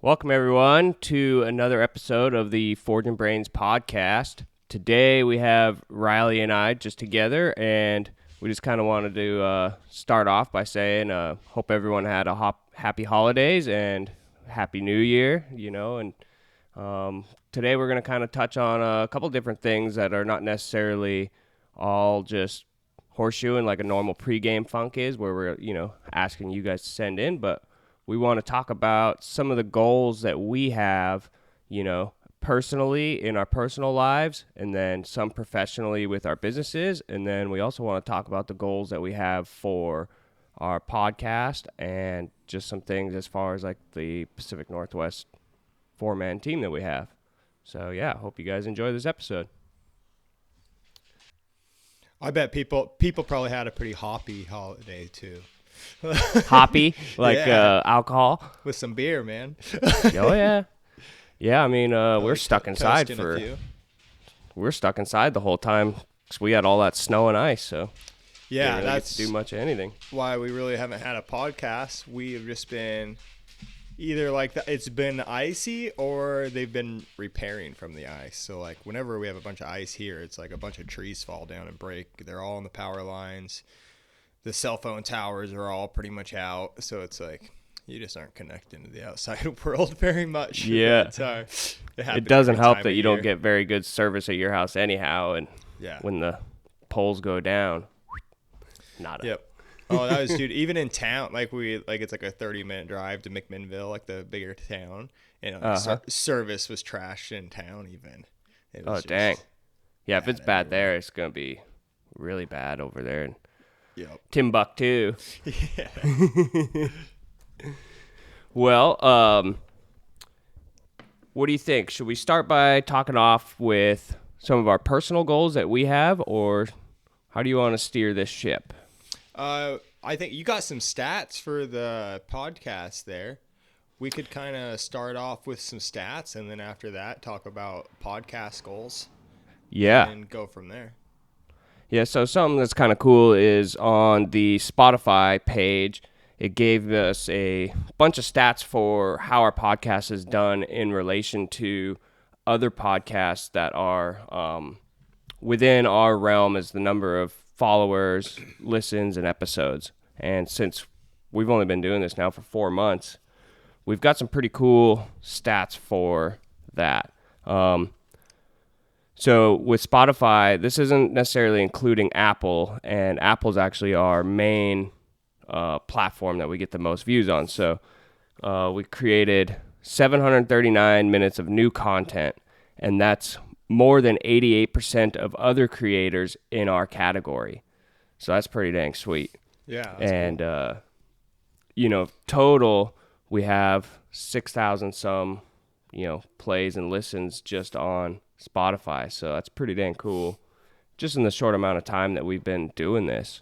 Welcome, everyone, to another episode of the Forging Brains podcast. Today, we have Riley and I just together, and we just kind of wanted to start off by saying, hope everyone had a happy holidays and happy new year, and today we're going to kind of touch on a couple different things that are not necessarily all just horseshoeing like a normal pregame funk is, where we're, asking you guys to send in, but we want to talk about some of the goals that we have, personally in our personal lives, and then some professionally with our businesses. And then we also want to talk about the goals that we have for our podcast and just some things as far as like the Pacific Northwest 4-man team that we have. So, yeah, hope you guys enjoy this episode. I bet people probably had a pretty hoppy holiday too. Hoppy, like Yeah. alcohol. With some beer, man. Oh, yeah. Yeah, I mean, we're stuck inside Toasting a few. we're stuck inside the whole time because we had all that snow and ice, so Yeah, didn't really get that's to do much of anything. why we really haven't had a podcast. We've just been either it's been icy or they've been repairing from the ice. So like whenever we have a bunch of ice here, it's like a bunch of trees fall down and break. They're all on the power lines. The cell phone towers are all pretty much out. So it's like you just aren't connecting to the outside world very much. Yeah. It It doesn't every help time that of you don't year. get very good service at your house anyhow, and Yeah. when the poles go down, nada. Yep. Oh, that was dude. Even in town, it's like a 30-minute drive to McMinnville, like the bigger town, and service was trashed in town. Even. It Oh, was dang. just Yeah, if it's bad everywhere. there, it's going to be really bad over there in Yep. Timbuktu. Yeah. Well, what do you think? Should we start by talking off with some of our personal goals that we have, or how do you want to steer this ship? I think you got some stats for the podcast there. We could kind of start off with some stats, and then after that, talk about podcast goals Yeah. and go from there. Yeah, so something that's kind of cool is on the Spotify page, it gave us a bunch of stats for how our podcast is done in relation to other podcasts that are within our realm as the number of followers, listens, and episodes. And since we've only been doing this now for 4 months, we've got some pretty cool stats for that. So with Spotify, this isn't necessarily including Apple, and Apple's actually our main platform that we get the most views on. So we created 739 minutes of new content, and that's more than 88% of other creators in our category. So that's pretty dang sweet. Yeah. That's And, total, we have 6,000 some, plays and listens just on Spotify. So that's pretty dang cool just in the short amount of time that we've been doing this.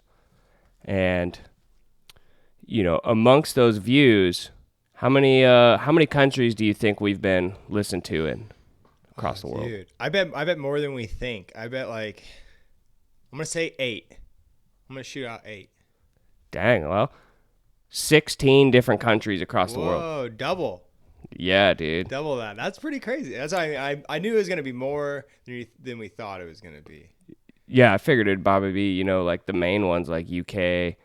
And, amongst those views, how many countries do you think we've been listened to in across the world? Dude, I bet more than we think. I bet I'm gonna say 8. I'm gonna shoot out 8. Dang, well, 16 different countries across the world. Whoa, double Dude. that. That's pretty crazy. That's I knew it was gonna be more than we thought it was gonna be. Yeah, I figured it'd probably be, like the main ones like UK,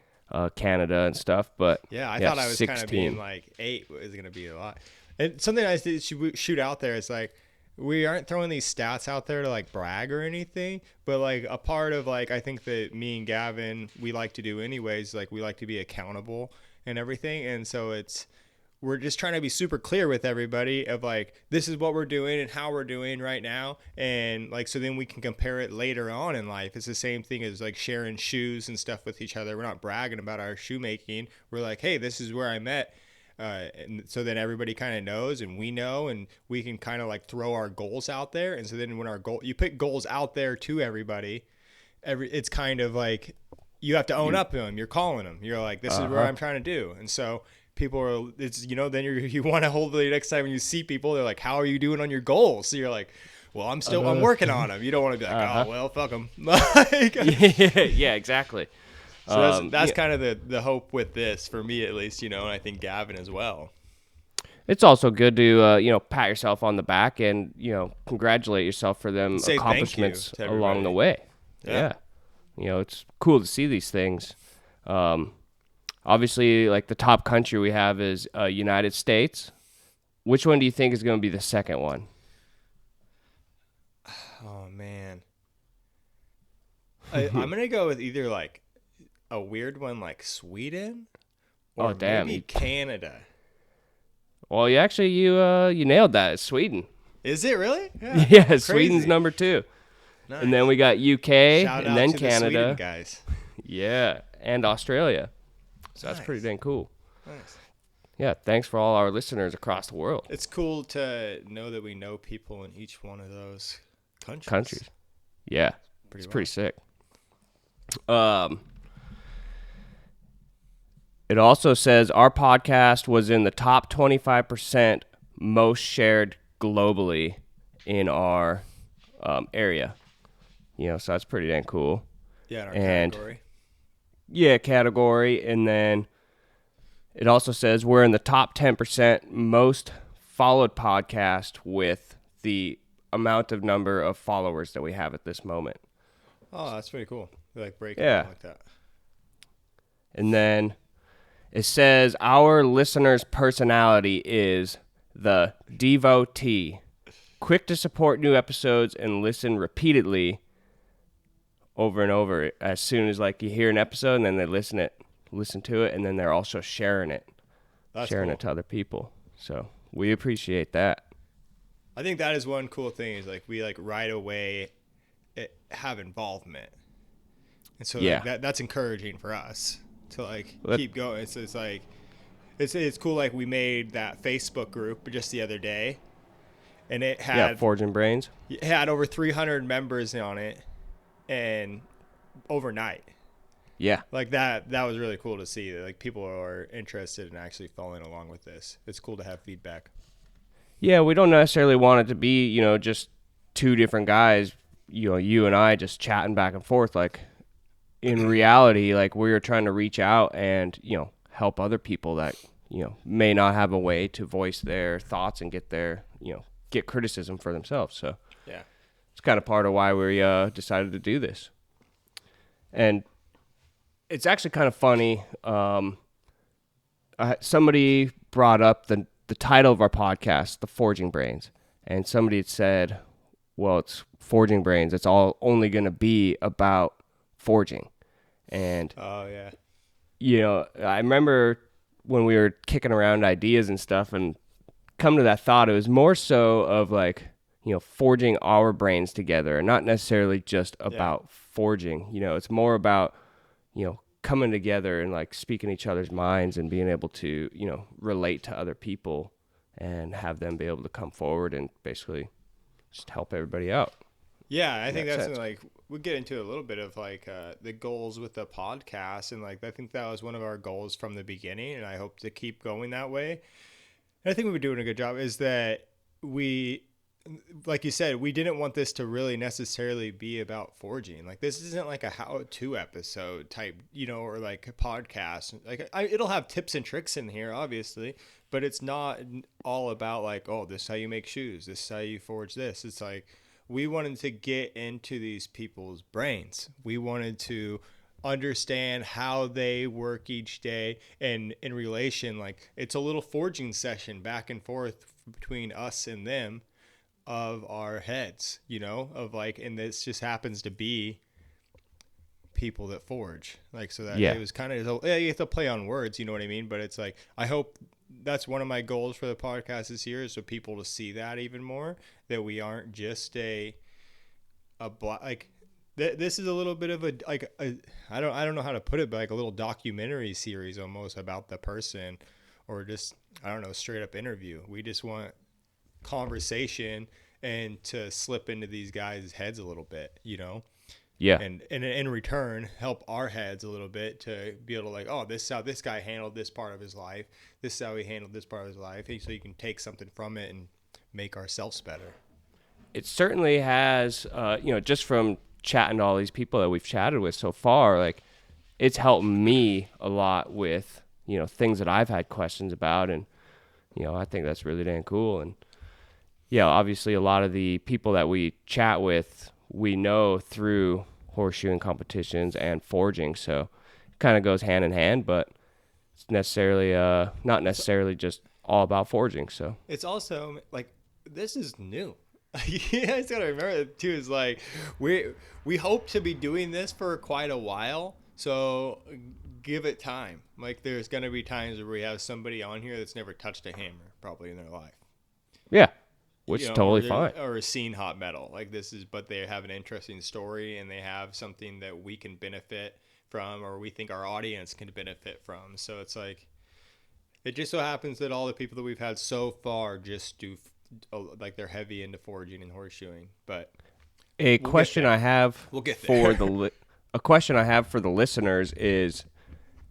Canada and stuff. But Yeah, I thought I was kind of 16. being like 8 was gonna be a lot. And something I should shoot out there is like we aren't throwing these stats out there to like brag or anything, but like a part of like I think that me and Gavin we like to do anyways, like we like to be accountable and everything, and so we're just trying to be super clear with everybody of like this is what we're doing and how we're doing right now, and like so then we can compare it later on in life. It's the same thing as like sharing shoes and stuff with each other. We're not bragging about our shoemaking. We're like, hey, this is where I met. And so then everybody kind of knows and we know, and we can kind of like throw our goals out there. And so then when you put goals out there to everybody, it's kind of like you have to own up to them. You're calling them. You're like, this is where I'm trying to do. And so people are, then you want to hopefully next time when you see people, they're like, how are you doing on your goals? So you're like, well, I'm working on them. You don't want to be like, oh, well, fuck them. Yeah, exactly. So that's kind of the hope with this for me, at least, and I think Gavin as well. It's also good to pat yourself on the back and congratulate yourself for them Say thank you accomplishments to along the everybody. way. Yeah. It's cool to see these things. Obviously, like the top country we have is United States. Which one do you think is going to be the second one? Oh man. I'm gonna go with either like a weird one like Sweden, Oh or damn! maybe Canada. Well, you nailed that. It's Sweden. Is it really? Yeah. Yeah, Crazy. Sweden's number 2, Nice. and then we got UK, Shout and out then to the Sweden Canada. guys. Yeah, and Australia. So that's pretty Nice. dang cool. Nice. Yeah, thanks for all our listeners across the world. It's cool to know that we know people in each one of those Countries. Yeah, it's well. pretty sick. It also says our podcast was in the top 25% most shared globally in our area. So that's pretty dang cool. Yeah, in our And- category. Yeah, category. And then it also says we're in the top 10% most followed podcast with the amount of number of followers that we have at this moment. Oh, that's pretty cool. They like breaking Yeah. it like that. And then it says our listener's personality is the devotee, quick to support new episodes and listen repeatedly over and over as soon as like you hear an episode, and then they listen to it, and then they're also sharing it That's sharing cool. it to other people. So we appreciate that. I think that is one cool thing is like we like right away have involvement, and so Yeah. like, that's encouraging for us to like Well, that- keep going. So it's like it's cool. Like we made that Facebook group just the other day, and it had Forging Brains. it had over 300 members on it, and overnight. Yeah. Like that was really cool to see that like people are interested in actually following along with this. It's cool to have feedback. Yeah, we don't necessarily want it to be, just two different guys, you and I just chatting back and forth. Like, in reality, like, we're trying to reach out and, help other people that, may not have a way to voice their thoughts and get their, get criticism for themselves. So, Yeah. it's kind of part of why we decided to do this. And it's actually kind of funny. Somebody brought up the title of our podcast, The Forging Brains, and somebody had said, well, it's Forging Brains. It's all only going to be about forging. And, Oh yeah. I remember when we were kicking around ideas and stuff and come to that thought, it was more so of like, forging our brains together and not necessarily just about forging. It's more about, coming together and like speaking each other's minds and being able to, relate to other people and have them be able to come forward and basically just help everybody out. Yeah, I think that that's sense. like we get into a little bit of like the goals with the podcast, and like I think that was one of our goals from the beginning, and I hope to keep going that way. And I think we've been doing a good job. Is that we, like you said, we didn't want this to really necessarily be about forging. Like this isn't like a how-to episode type, or like a podcast. Like it'll have tips and tricks in here, obviously, but it's not all about like, oh, this is how you make shoes. This is how you forge this. It's like we wanted to get into these people's brains. We wanted to understand how they work each day, and in relation, like it's a little forging session back and forth between us and them of our heads, of like, and this just happens to be people that forge, like, so that Yeah. it was kind of, you have to play on words, you know what I mean? But it's like, I hope that's one of my goals for the podcast this year, is for people to see that even more, that we aren't just this is a little bit of I don't know how to put it, but like a little documentary series almost about the person, or just, I don't know, straight up interview. We just want conversation and to slip into these guys' heads a little bit, Yeah. and in return help our heads a little bit to be able to like, oh, this is how this guy handled this part of his life. This is how he handled this part of his life. So you can take something from it and make ourselves better. It certainly has, just from chatting to all these people that we've chatted with so far, like it's helped me a lot with, things that I've had questions about. And, I think that's really dang cool. And yeah, obviously a lot of the people that we chat with, we know through horseshoeing competitions and forging. So it kind of goes hand in hand, but it's necessarily not necessarily just all about forging. So It's also like this is new. You guys gotta remember too. Is like we hope to be doing this for quite a while. So give it time. Like there's gonna be times where we have somebody on here that's never touched a hammer probably in their life. yeah, which You is know, totally or, fine. or seen hot metal like this is, but they have an interesting story and they have something that we can benefit from, or we think our audience can benefit from. So it's like it just so happens that all the people that we've had so far just do like they're heavy into foraging and horseshoeing. But A we'll question get there. I have We'll get for there. a question I have for the listeners is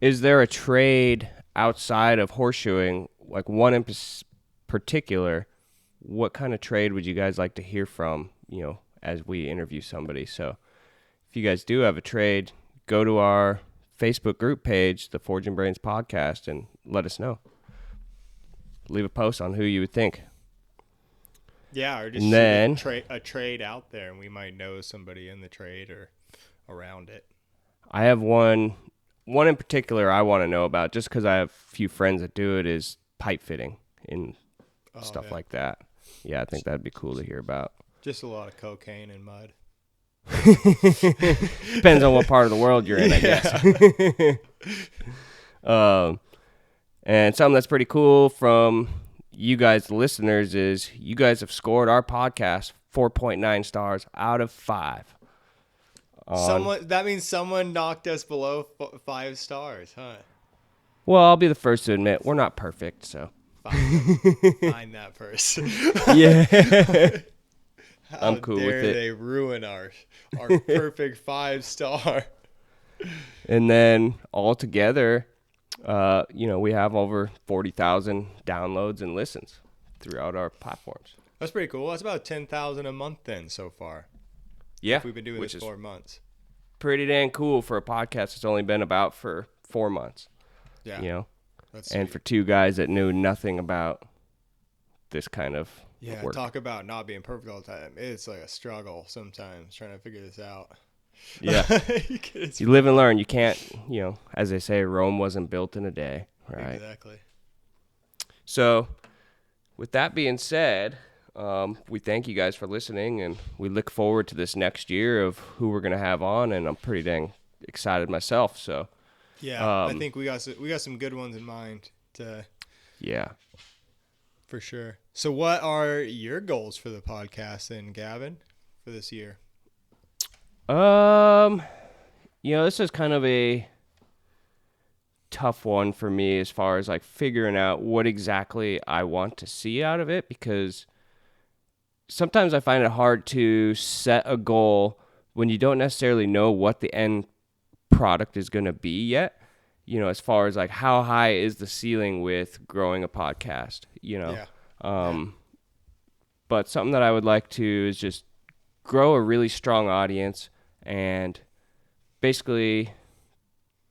there a trade outside of horseshoeing, like one in particular? What kind of trade would you guys like to hear from, as we interview somebody? So if you guys do have a trade, go to our Facebook group page, the Forging Brains podcast, and let us know. Leave a post on who you would think. Yeah, or just And then a trade out there, and we might know somebody in the trade or around it. I have one in particular I want to know about, just because I have a few friends that do it, is pipe fitting and stuff like that. Yeah, I think that'd be cool to hear about. Just a lot of cocaine and mud. Depends on what part of the world you're in, I guess. And something that's pretty cool from you guys, the listeners, is you guys have scored our podcast 4.9 stars out of 5. That means someone knocked us below 5 stars, huh? Well, I'll be the first to admit we're not perfect, so. Find that person. Yeah. How I'm cool with dare it. they ruin our perfect 5-star. And then all together, we have over 40,000 downloads and listens throughout our platforms. That's pretty cool. That's about 10,000 a month then so far. Yeah, We've been doing which this is 4 months. pretty dang cool for a podcast that's only been about for 4 months. Yeah. That's and sweet. for two guys that knew nothing about this kind of work. Talk about not being perfect all the time. It's like a struggle sometimes trying to figure this out. Yeah. You live and learn. You can't, as they say, Rome wasn't built in a day, right? Exactly. So with that being said, we thank you guys for listening, and we look forward to this next year of who we're going to have on, and I'm pretty dang excited myself. So yeah, I think we got some good ones in mind yeah. for sure. So what are your goals for the podcast then, Gavin, for this year? This is kind of a tough one for me as far as like figuring out what exactly I want to see out of it, because sometimes I find it hard to set a goal when you don't necessarily know what the end product is going to be yet. As far as like how high is the ceiling with growing a podcast, Yeah. But something that I would like to is just grow a really strong audience, and basically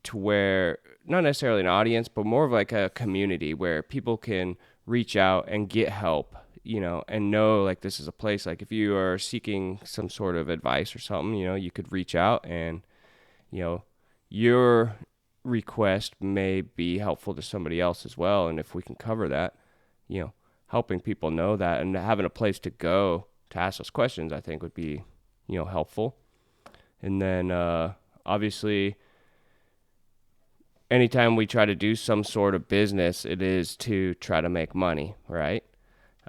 to where not necessarily an audience, but more of like a community where people can reach out and get help, and know like this is a place, like if you are seeking some sort of advice or something, you could reach out and, your request may be helpful to somebody else as well. And if we can cover that, helping people know that and having a place to go to ask those questions, I think would be, helpful. And then, obviously, anytime we try to do some sort of business, it is to try to make money, right?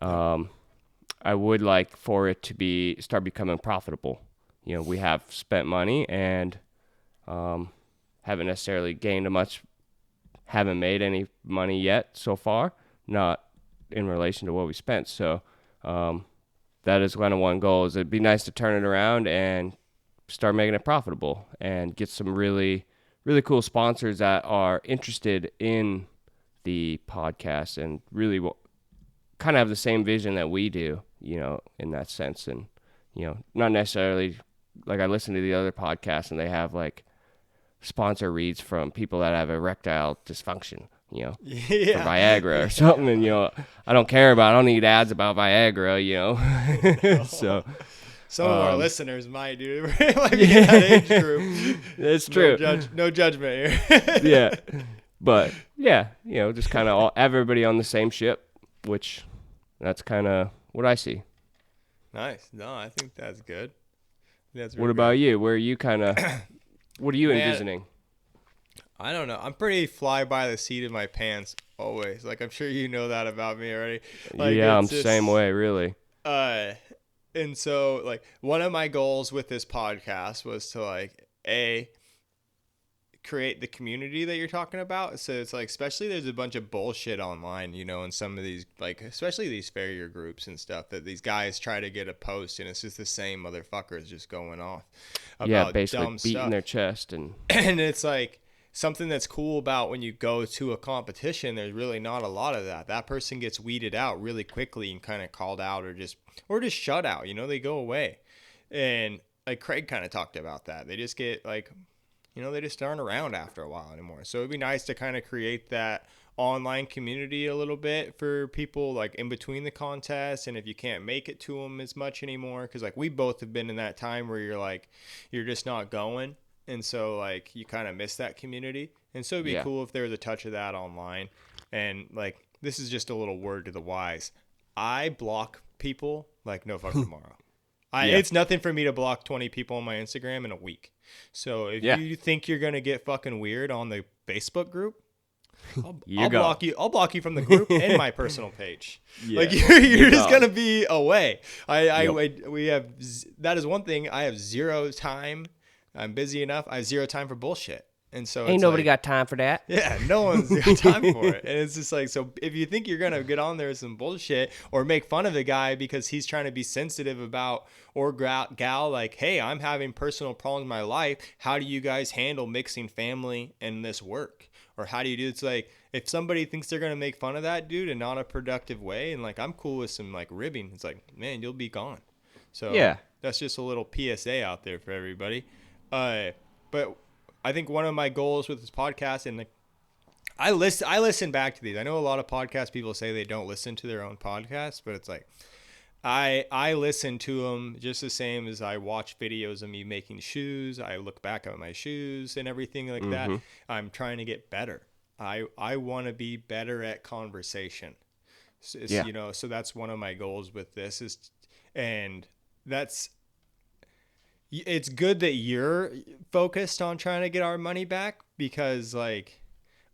I would like for it to start becoming profitable. We have spent money and haven't necessarily gained haven't made any money yet so far, not in relation to what we spent. So that is kind of one goal. Is it'd be nice to turn it around and start making it profitable and get some really, really cool sponsors that are interested in the podcast and really kind of have the same vision that we do, in that sense. And, not necessarily like I listen to the other podcasts and they have like sponsor reads from people that have erectile dysfunction, you know, for Yeah. Viagra or something. And, I don't care I don't need ads about Viagra, So, Some of our listeners might, dude. Might be in that age group. it's true. No judgment here. Yeah. But, yeah, just kind of everybody on the same ship, which that's kind of what I see. Nice. No, I think that's good. That's What about you? Where are you kind of, what are you envisioning? I don't know. I'm pretty fly by the seat of my pants always. Like, I'm sure you know that about me already. Like, yeah, I'm the same way, really. And so, like, one of my goals with this podcast was to, like, create the community that you're talking about. So it's like, especially there's a bunch of bullshit online, in some of these, like, especially these farrier groups and stuff, that these guys try to get a post, and it's just the same motherfuckers just going off about basically dumb beating stuff. their chest. And it's like, something that's cool about when you go to a competition, there's really not a lot of that. That person gets weeded out really quickly and kind of called out or just shut out, they go away. And like Craig kind of talked about that. They just get like, they just aren't around after a while anymore. So it'd be nice to kind of create that online community a little bit for people like in between the contests. And if you can't make it to them as much anymore, because like we both have been in that time where you're just not going. And so, like, you kind of miss that community. And so it'd be cool if there was a touch of that online. And, like, this is just a little word to the wise. I block people like no fucking tomorrow. It's nothing for me to block 20 people on my Instagram in a week. So if you think you're going to get fucking weird on the Facebook group, I'll block you. I'll block you from the group and my personal page. Like you're just gonna be away. We have that is one thing. I have zero time. I'm busy enough. I have zero time for bullshit. And so ain't nobody got time for that. Yeah, no one's got time for it. And it's just like, so if you think you're going to get on there with some bullshit or make fun of the guy because he's trying to be sensitive about, or gal, like, hey, I'm having personal problems in my life. How do you guys handle mixing family and this work? Or how do you do it's like, if somebody thinks they're going to make fun of that dude in not a productive way, and like, I'm cool with some like ribbing. It's like, man, you'll be gone. So that's just a little PSA out there for everybody. But I think one of my goals with this podcast, and like, I listen back to these. I know a lot of podcast people say they don't listen to their own podcasts, but it's like, I listen to them just the same as I watch videos of me making shoes. I look back at my shoes and everything like that. I'm trying to get better. I want to be better at conversation. So that's one of my goals with this it's good that you're focused on trying to get our money back, because like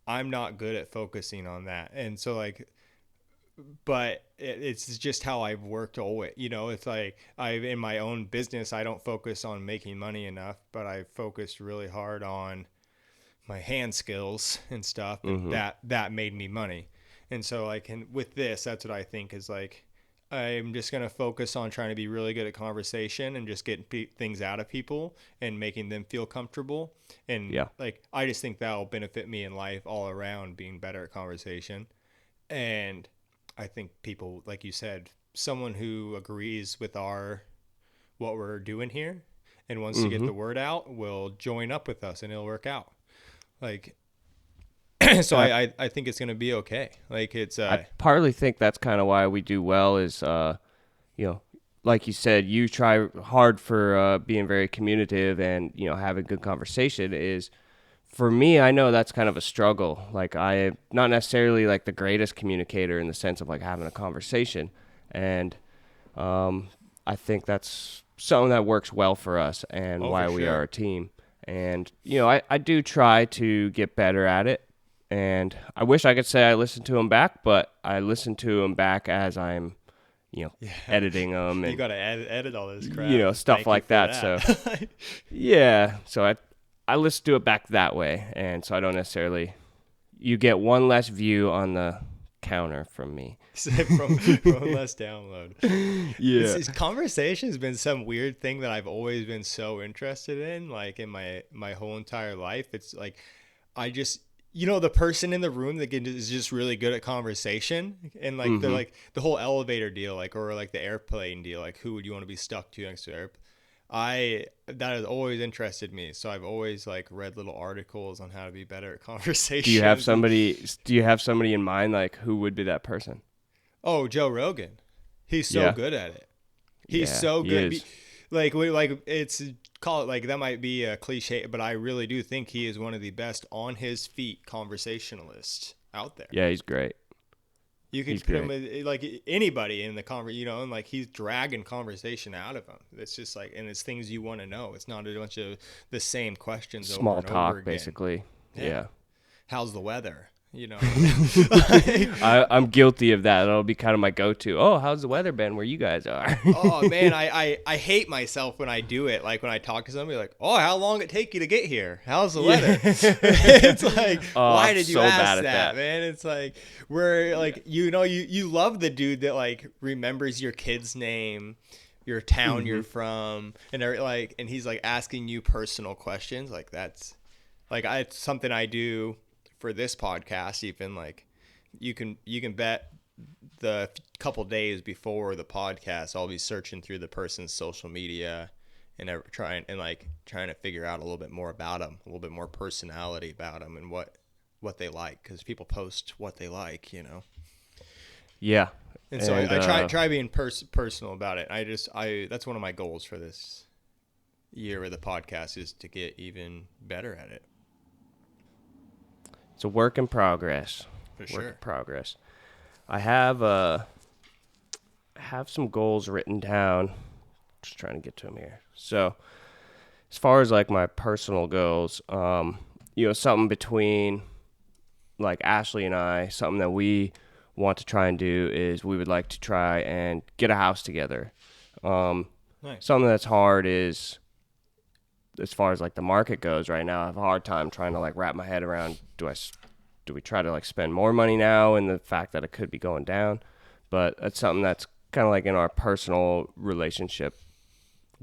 I'm not good at focusing on that. And so like, but it's just how I've worked always, it's like in my own business, I don't focus on making money enough, but I focused really hard on my hand skills and stuff that made me money. And so like, with this, that's what I think is like, I'm just going to focus on trying to be really good at conversation and just getting things out of people and making them feel comfortable. And like, I just think that'll benefit me in life all around, being better at conversation. And I think people, like you said, someone who agrees with what we're doing here and wants to get the word out will join up with us, and it'll work out. Like, so I think it's going to be okay. Like I partly think that's kind of why we do well is, like you said, you try hard for being very communicative and, having good conversation is, for me, I know that's kind of a struggle. Like I am not necessarily like the greatest communicator in the sense of like having a conversation. And I think that's something that works well for us and why we are a team. And, I do try to get better at it. And I wish I could say I listen to them back, but I listen to them back as I'm, editing them. And, you got to edit all this crap. Stuff like that. So, so I listen to it back that way. And so I don't necessarily, you get one less view on the counter from me. from less download. Yeah. This conversation has been some weird thing that I've always been so interested in, like in my whole entire life. It's like, I just, the person in the room that is just really good at conversation, and like the whole elevator deal, like, or like the airplane deal, like who would you want to be stuck to next to airplane? that has always interested me. So I've always like read little articles on how to be better at conversations. Do you have somebody? Do you have somebody in mind? Like, who would be that person? Oh, Joe Rogan. He's so Yeah. good at it. He's Yeah, so he good. is. Like it's call it like that might be a cliche, but I really do think he is one of the best on his feet conversationalists out there. Yeah, he's great. You can He's put him with like anybody in the and like he's dragging conversation out of him. It's just like, and it's things you want to know. It's not a bunch of the same questions over Small and talk, over again. basically. Yeah. How's the weather? You know, I'm guilty of that. That'll be kind of my go-to. Oh, how's the weather been where you guys are? oh man, I hate myself when I do it. Like when I talk to somebody, like, oh, how long it take you to get here? How's the weather? It's like, why I'm did you so ask bad at that, that. man? It's like we're like, you love the dude that like remembers your kid's name, your town you're from, and like, and he's like asking you personal questions. Like that's like it's something I do for this podcast. Even like you can bet the couple days before the podcast, I'll be searching through the person's social media and trying to figure out a little bit more about them, a little bit more personality about them, and what they like, because people post what they like, you know. Yeah. And so I try being personal about it. That's one of my goals for this year of the podcast, is to get even better at it. It's a work in progress. For Work sure. in progress. I have some goals written down. Just trying to get to them here. So, as far as like my personal goals, something between like Ashley and I, something that we want to try and do is we would like to try and get a house together. Nice. Something that's hard is, as far as like the market goes right now, I have a hard time trying to like wrap my head around, do we try to like spend more money now, and the fact that it could be going down. But that's something that's kind of like in our personal relationship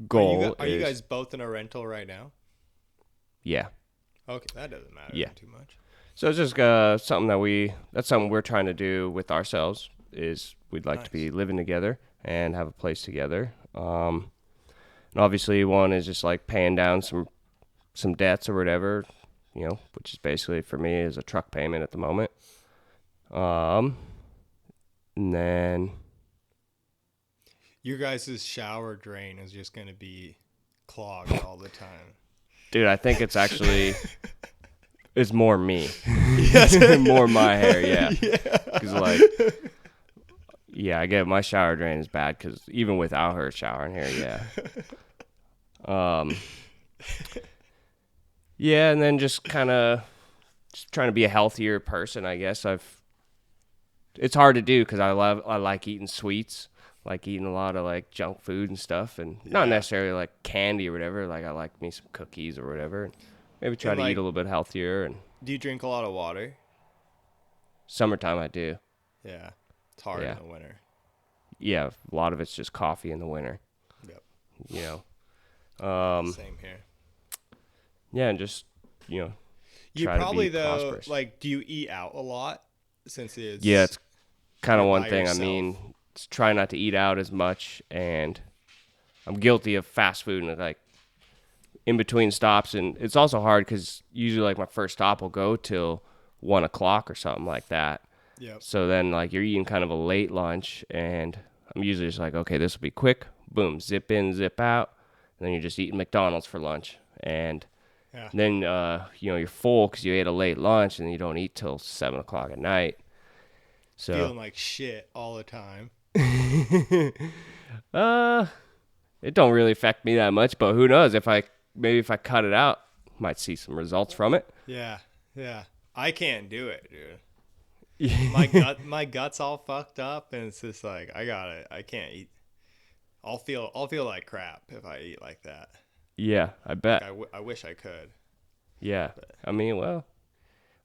goal. Are you guys both in a rental right now? Yeah. Okay, that doesn't matter too much. So it's just something that's something we're trying to do with ourselves, is we'd like to be living together and have a place together. And obviously one is just like paying down some debts or whatever, which is basically for me is a truck payment at the moment. And then your guys' shower drain is just going to be clogged all the time. dude, I think it's actually it's more me. More my hair, yeah. Cuz like I get my shower drain is bad cuz even without her showering here, yeah. Yeah, and then just kind of trying to be a healthier person, I guess. It's hard to do because I like eating sweets, like eating a lot of like junk food and stuff, and not necessarily like candy or whatever. Like I like me some cookies or whatever. Maybe try to eat a little bit healthier. And do you drink a lot of water? Summertime, I do. Yeah, it's hard in the winter. Yeah, a lot of it's just coffee in the winter. Yep. Same here. Yeah, and just you try probably to be prosperous. like, do you eat out a lot? Since it's kind of one thing. yourself. I mean, try not to eat out as much, and I'm guilty of fast food and like in between stops, and it's also hard because usually like my first stop will go till 1:00 or something like that. Yep. So then like you're eating kind of a late lunch, and I'm usually just like, okay, this will be quick. Boom, zip in, zip out, and then you're just eating McDonald's for lunch, and then you're full because you ate a late lunch, and you don't eat till 7:00 at night. So feeling like shit all the time. It don't really affect me that much, but who knows? If I cut it out, might see some results from it. Yeah. I can't do it, dude. My gut's all fucked up, and it's just like I can't eat. I'll feel like crap if I eat like that. Yeah, I bet. I wish I could. Yeah, I mean, well,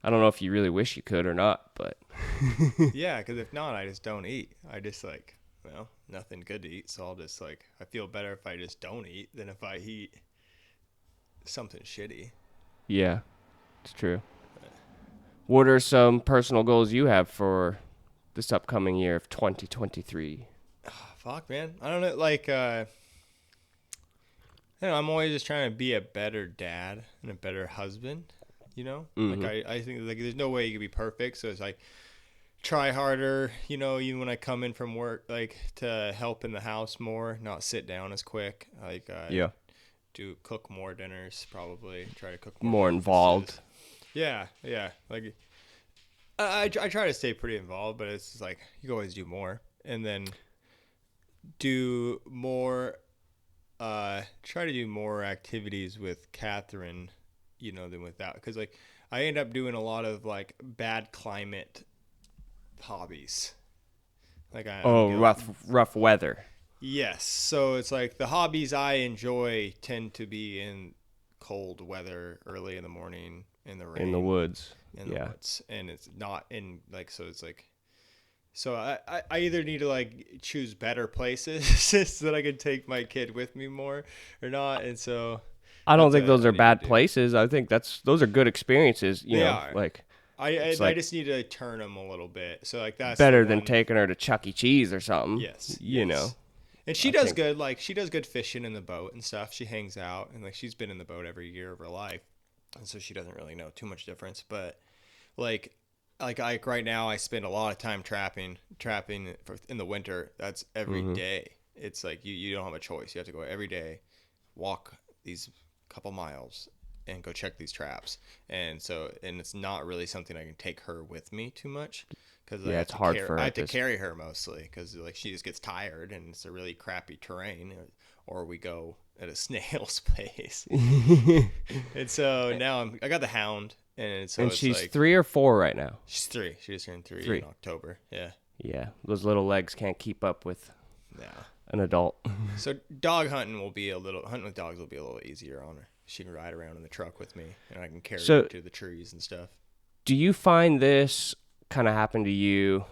I don't know if you really wish you could or not, but yeah, because if not, I just don't eat. I just like, nothing good to eat, so I'll just like, I feel better if I just don't eat than if I eat something shitty. Yeah, it's true. What are some personal goals you have for this upcoming year of 2023? Fuck, man. I don't know. Like, I I'm always just trying to be a better dad and a better husband. Mhm. Like I think like there's no way you can be perfect. So it's like try harder. Even when I come in from work, like to help in the house more, not sit down as quick. Like Yeah. do cook more dinners, probably try to cook more More involved. breakfasts. Yeah, yeah. Like I try to stay pretty involved, but it's just like you can always do more, and then do more. Try to do more activities with Catherine, than without, because like I end up doing a lot of like bad climate hobbies. Like I'm Oh, guilt. rough weather Yes, so it's like the hobbies I enjoy tend to be in cold weather, early in the morning, in the in the rain, woods. in the Yeah. woods, and it's not in like so it's like so I either need to like choose better places so that I can take my kid with me more or not, and so I don't that's think what those I are need to bad do. places. I think those are good experiences, They are. like I it's I like just need to turn them a little bit. So like that's the better than one. taking her to Chuck E. Cheese or something, Yes, yes. And she I does think good. Like she does good fishing in the boat and stuff. She hangs out and like she's been in the boat every year of her life, and so she doesn't really know too much difference. But like like right now, I spend a lot of time trapping in the winter. That's every mhm. day. It's like you don't have a choice. You have to go every day, walk these couple miles, and go check these traps. And it's not really something I can take her with me too much because Yeah, it's hard for I her have to to carry her mostly because like she just gets tired and it's a really crappy terrain, or we go at a snail's pace. And so now I got the hound, and so And it's she's like 3 or 4 right now. she's 3. She just turned 3 in 3. October. Yeah. Yeah, those little legs can't keep up with Yeah. an adult. So hunting with dogs will be a little easier on her. She can ride around in the truck with me, and I can carry her So, to the trees and stuff. do you find this kind of happen to you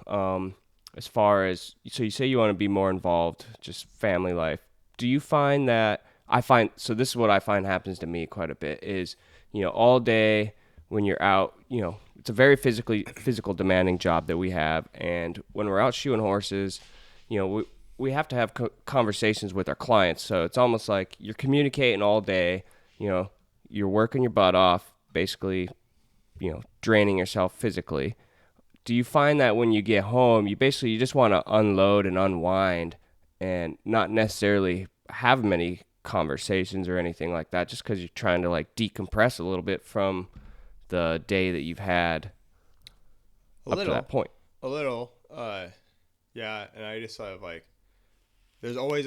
as far as so you say you want to be more involved, just family life? Do you find that I find so this is what I find happens to me quite a bit is, all day when you're out, it's a very physical demanding job that we have, and when we're out shoeing horses, we have to have conversations with our clients. So it's almost like you're communicating all day, you're working your butt off, basically, draining yourself physically. Do you find that when you get home, you just want to unload and unwind and not necessarily have many conversations or anything like that, just because you're trying to like decompress a little bit from the day that you've had A up to that little, point? a little. Yeah, and I just sort of like there's always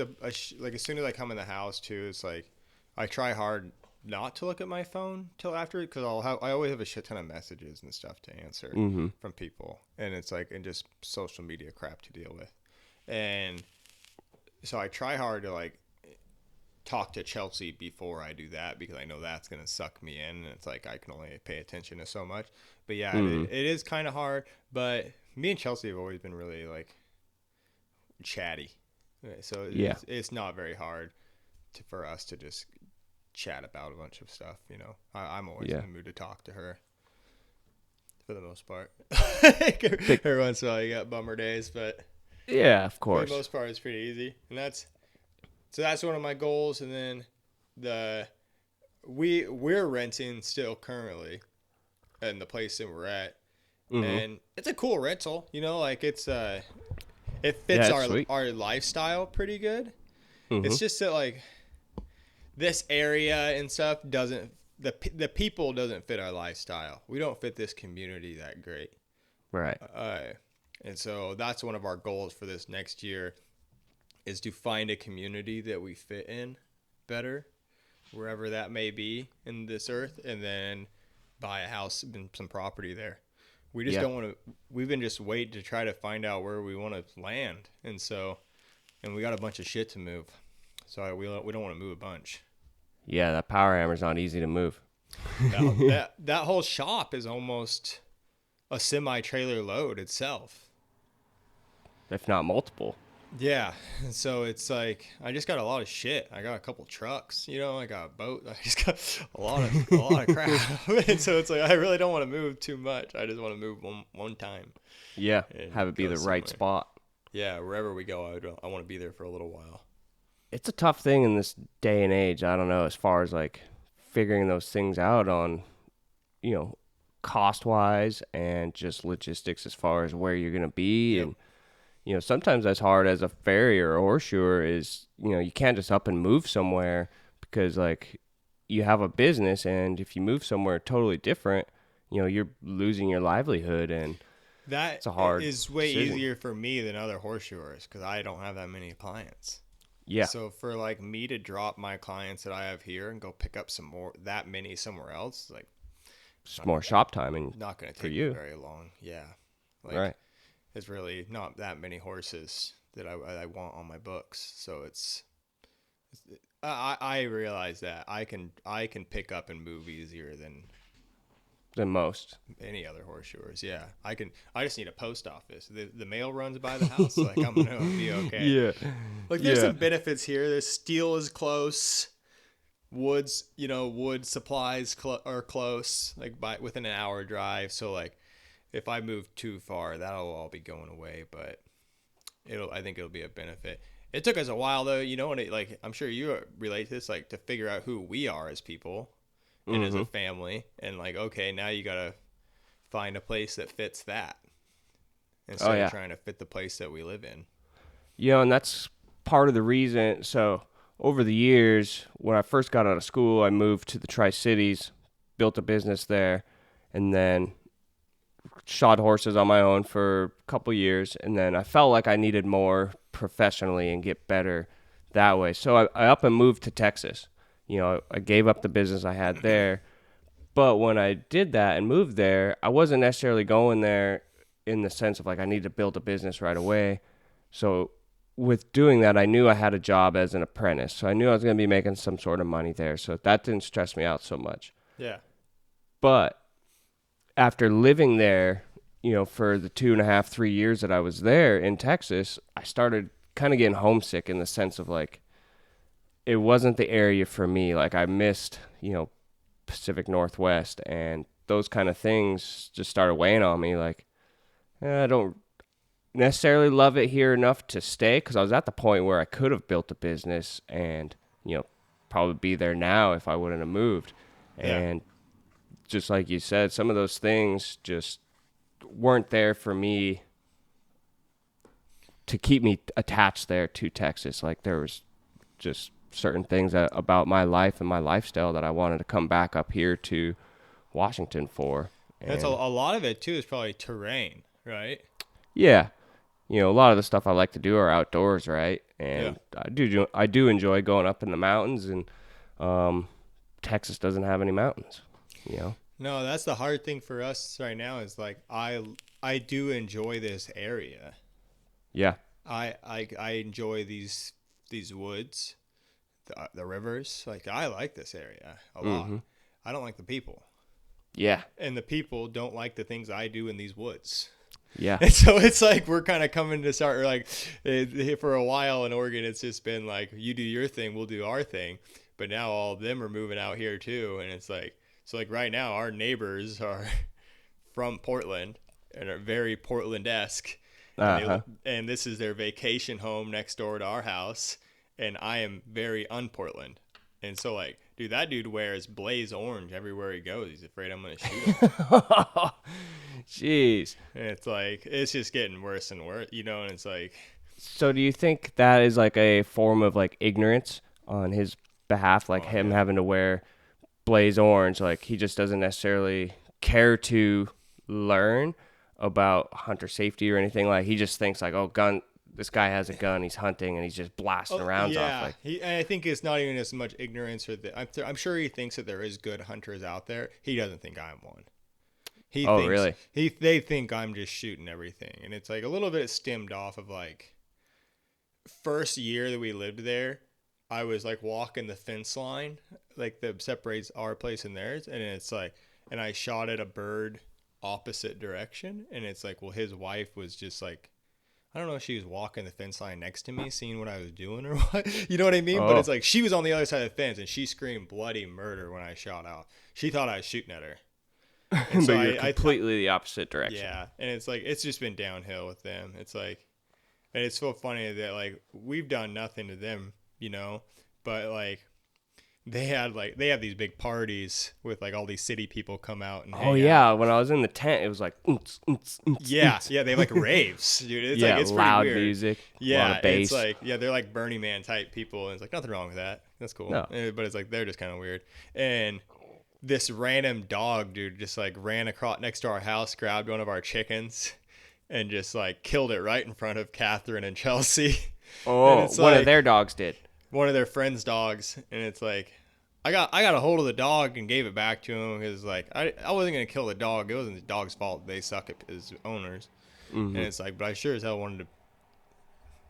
like as soon as I come in the house too, it's like I try hard not to look at my phone till after because I always have a shit ton of messages and stuff to answer Mm-hmm. from people, and it's like and just social media crap to deal with, and so I try hard to like talk to Chelsea before I do that because I know that's gonna suck me in, and it's like I can only pay attention to so much. But yeah, Mm-hmm. it is kind of hard. But me and Chelsea have always been really like chatty, so Yeah. it's not very hard for us to just chat about a bunch of stuff. I'm always in Yeah. the mood to talk to her for the most part. Big- Every once in a while, you got bummer days, but Yeah, of for the course. most part, it's pretty easy. And that's one of my goals. And then the we're renting still currently in the place that we're at, Mm-hmm. and it's a cool rental. Like it Yeah, fits it's sweet. our lifestyle pretty good. Mm-hmm. It's just that like this area and stuff doesn't the people doesn't fit our lifestyle. We don't fit this community that great. Right. And so that's one of our goals for this next year is to find a community that we fit in better, wherever that may be in this earth, and then buy a house and some property there. We just Yeah. don't want to. We've been just waiting to try to find out where we want to land, and we got a bunch of shit to move, so we don't want to move a bunch. Yeah, that power hammer's not easy to move. That whole shop is almost a semi-trailer load itself. If not multiple. Yeah, and so it's like I just got a lot of shit. I got a couple trucks, I got a boat. I just got a lot of crap. And so it's like I really don't want to move too much. I just want to move one time. Yeah, And have it be go the right somewhere. spot. Yeah, wherever we go, I want to be there for a little while. it's a tough thing in this day and age. I don't know, as far as like figuring those things out on, you know, cost wise and just logistics as far as where you're going to be. Yep. And, you know, sometimes as hard as a farrier or horseshoer is, you know, you can't just up and move somewhere because like you have a business, and if you move somewhere totally different, you know, you're losing your livelihood, and That it's a hard is way decision. easier for me than other horseshoers because I don't have that many clients. Yeah. So for like me to drop my clients that I have here and go pick up some more, that many somewhere else, like It's more shop time and not going to for take you. me very long. Yeah. Like Right. there's really not that many horses that I want on my books. So I realize that I can pick up and move easier than Than most. any other horseshoers. Yeah. I just need a post office. The mail runs by the house. Like I'm going to be okay. Yeah. Like there's some benefits here. There's steel is close. Wood supplies are close, like within an hour drive. So like if I move too far, that'll all be going away, but I think it'll be a benefit. It took us a while though, and like I'm sure you relate to this, like to figure out who we are as people and as a family, and like, okay, now you got to find a place that fits that instead of trying to fit the place that we live in. Yeah, and that's part of the reason. So over the years, when I first got out of school, I moved to the Tri-Cities, built a business there, and then shod horses on my own for a couple years. And then I felt like I needed more professionally and get better that way. So I up and moved to Texas. You know, I gave up the business I had there. But when I did that and moved there, I wasn't necessarily going there in the sense of like I need to build a business right away. So with doing that, I knew I had a job as an apprentice. So I knew I was going to be making some sort of money there. So that didn't stress me out so much. Yeah. But after living there, you know, for the 2.5, 3 years that I was there in Texas, I started kind of getting homesick in the sense of like, it wasn't the area for me. Like I missed, you know, Pacific Northwest, and those kind of things just started weighing on me. Like, I don't necessarily love it here enough to stay, because I was at the point where I could have built a business and, you know, probably be there now if I wouldn't have moved. Yeah. And just like you said, some of those things just weren't there for me to keep me attached there to Texas. Like there was just certain things about my life and my lifestyle that I wanted to come back up here to Washington for. That's a lot of it too is probably terrain, right? Yeah. You know, a lot of the stuff I like to do are outdoors, right? And I do enjoy going up in the mountains, and Texas doesn't have any mountains, you know? No, that's the hard thing for us right now is like I do enjoy this area. Yeah. I enjoy these woods, the rivers. Like I like this area a lot. I don't like the people. Yeah. And the people don't like the things I do in these woods. Yeah. And so it's like we're kind of coming to start like for a while in Oregon, it's just been like you do your thing, we'll do our thing. But now all of them are moving out here too, and it's like so like right now our neighbors are from Portland and are very Portland-esque. And this is their vacation home next door to our house, and I am very un-Portland. And so like, dude, that dude wears blaze orange everywhere he goes. He's afraid I'm gonna shoot him. Jeez. And it's like it's just getting worse and worse, and it's like, So do you think that is like a form of like ignorance on his behalf, like him having to wear blaze orange? Like he just doesn't necessarily care to learn about hunter safety or anything. Like he just thinks like, oh, gun, this guy has a gun, he's hunting, and he's just blasting rounds off. Like, I think it's not even as much ignorance or I'm sure he thinks that there is good hunters out there. He doesn't think I'm one. Really? They think I'm just shooting everything, and it's like a little bit stemmed off of like first year that we lived there. I was like walking the fence line, like that separates our place and theirs, and it's like, and I shot at a bird opposite direction, and it's like, well, his wife was just like, I don't know if she was walking the fence line next to me, seeing what I was doing or what, you know what I mean? But it's like she was on the other side of the fence, and she screamed bloody murder when I shot out. She thought I was shooting at her. But so you're completely the opposite direction. Yeah, and it's like it's just been downhill with them. It's like, and it's so funny that like we've done nothing to them, you know, but like they have these big parties with like all these city people come out and Oh hang yeah, out. when I was in the tent, it was like, Yeah, yeah, they have like raves, dude. It's yeah, like it's pretty loud weird. music, a lot Yeah, of it's bass. like they're like Burning Man type people, and it's like nothing wrong with that. That's cool. No, But it's like they're just kind of weird. And this random dog, dude, just like ran across next to our house, grabbed one of our chickens, and just like killed it right in front of Catherine and Chelsea. And oh, it's one of like their dogs did. one of their friends' dogs, and it's like I got a hold of the dog and gave it back to him because like I wasn't gonna kill the dog. It wasn't the dog's fault. They suck as owners, and it's like, but I sure as hell wanted to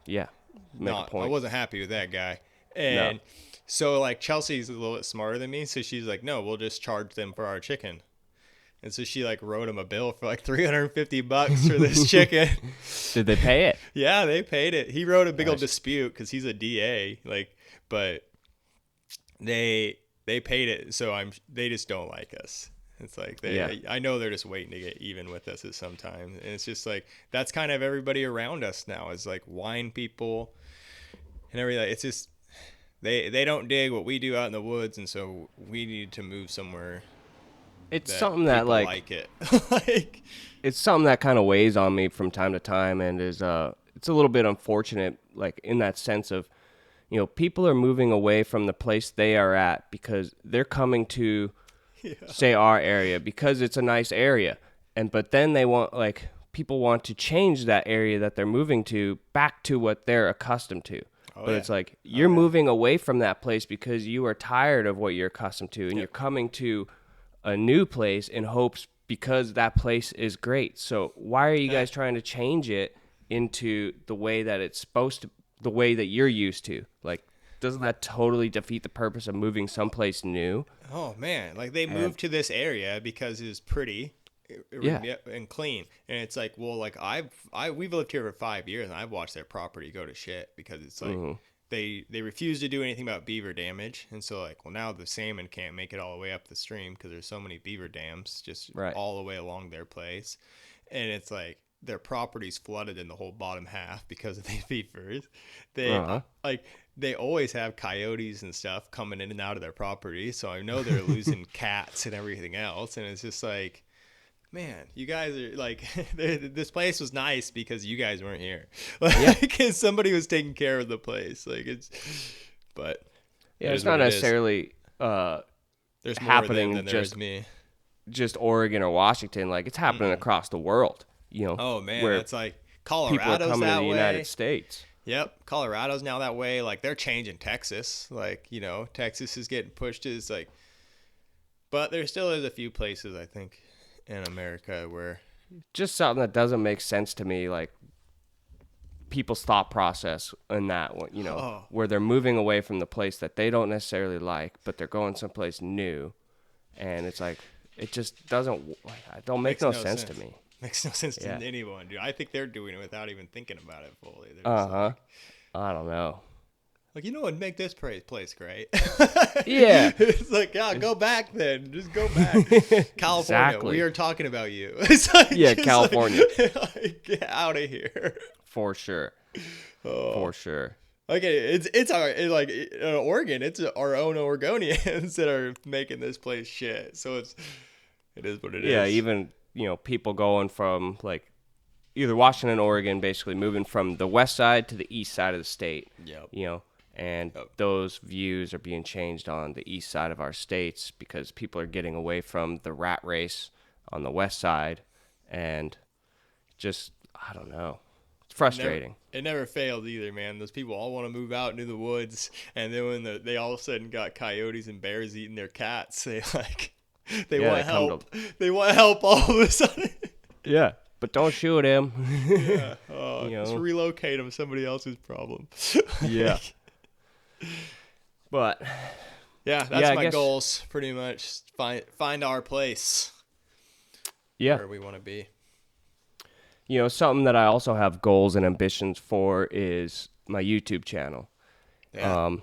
Yeah, make a not. I point. wasn't happy with that guy, No. and so like Chelsea's a little bit smarter than me, so she's like, no, we'll just charge them for our chicken. And so she like wrote him a bill for like $350 for this chicken. Did they pay it? Yeah, they paid it. He wrote a big old Nice. dispute because he's a DA. Like, but they paid it. So they just don't like us. It's like Yeah. I know they're just waiting to get even with us at some time. And it's just like that's kind of everybody around us now is like wine people and everything. It's just they don't dig what we do out in the woods, and so we need to move somewhere It's that something that people like it. Like it's something that kind of weighs on me from time to time, and is it's a little bit unfortunate, like in that sense of, people are moving away from the place they are at because they're coming to, say, our area because it's a nice area, but then they want people want to change that area that they're moving to back to what they're accustomed to. But yeah. it's like you're moving away from that place because you are tired of what you're accustomed to, and you're coming to a new place in hopes because that place is great. So why are you guys trying to change it into the way that it's supposed to, the way that you're used to? Like, doesn't that totally defeat the purpose of moving someplace new? oh man, like they moved to this area because it was pretty Yeah. and clean, and it's like, well, like we've lived here for 5 years, and I've watched their property go to shit because it's like they refuse to do anything about beaver damage, and so like, well, now the salmon can't make it all the way up the stream because there's so many beaver dams just Right. all the way along their place, and it's like their property's flooded in the whole bottom half because of the beavers. They like they always have coyotes and stuff coming in and out of their property, so I know they're losing cats and everything else, and it's just like, man, you guys are like, this place was nice because you guys weren't here. Like, and somebody was taking care of the place. Like but Yeah, it it's is not what it is. necessarily There's more happening of them than there is me. just Oregon or Washington. Like, it's happening across the world, Oh man, where that's like people are Colorado's coming to that the way. United States. Yep, Colorado's now that way. Like they're changing Texas. Like, Texas is getting pushed as like, but there still is a few places I think in America where Just something that doesn't make sense to me, like people's thought process in that one, where they're moving away from the place that they don't necessarily like, but they're going someplace new, and it's like it just doesn't make no sense to me. Makes no sense Yeah. to anyone, dude. I think they're doing it without even thinking about it fully. They're just I don't know. like, what'd make this place great? Yeah. It's like, yeah, go back then. Just go back. California, Exactly. we are talking about you. It's like, Yeah, just California. like, get out of here. For sure. For sure. Okay, it's Oregon. It's our own Oregonians that are making this place shit. So it is what it is. Yeah, even people going from like either Washington, Oregon, basically moving from the west side to the east side of the state. Yep. And those views are being changed on the east side of our states because people are getting away from the rat race on the west side, and just I don't know. It's frustrating. It never failed either, man. Those people all want to move out into the woods, and then when they all of a sudden got coyotes and bears eating their cats, they want help. They want help all of a sudden. Yeah, but don't shoot him. Yeah. Just relocate them. Somebody else's problem. Yeah. But yeah, that's I my guess, goals. Pretty much find our place. Yeah. Where we want to be. Something that I also have goals and ambitions for is my YouTube channel. Yeah.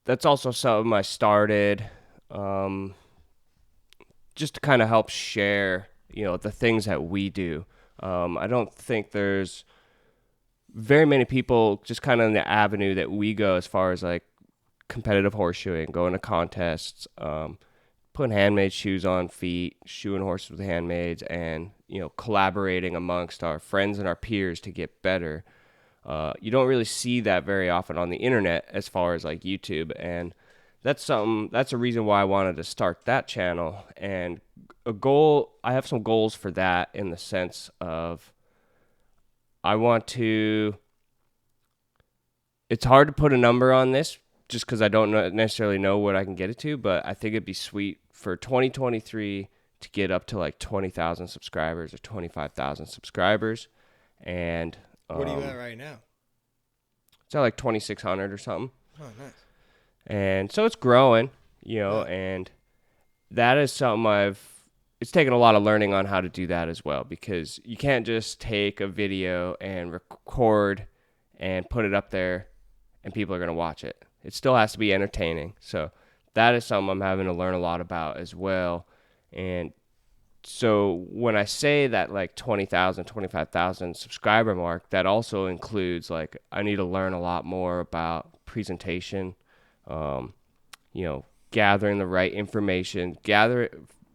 That's also something I started just to kind of help share, the things that we do. I don't think there's very many people just kind of in the avenue that we go as far as like competitive horseshoeing, going to contests, putting handmade shoes on feet, shoeing horses with handmaids, and collaborating amongst our friends and our peers to get better. You don't really see that very often on the internet as far as like YouTube, and that's a reason why I wanted to start that channel. And I have some goals for that, in the sense of I want to, it's hard to put a number on this just because I don't necessarily know what I can get it to, but I think it'd be sweet for 2023 to get up to like 20,000 subscribers or 25,000 subscribers. And what are you at right now? It's at like 2,600 or something. Oh, nice. And so it's growing, and that is something it's taken a lot of learning on how to do that as well, because you can't just take a video and record and put it up there and people are going to watch it. It still has to be entertaining. So that is something I'm having to learn a lot about as well. And so when I say that like 20,000, 25,000 subscriber mark, that also includes like I need to learn a lot more about presentation, gathering the right information,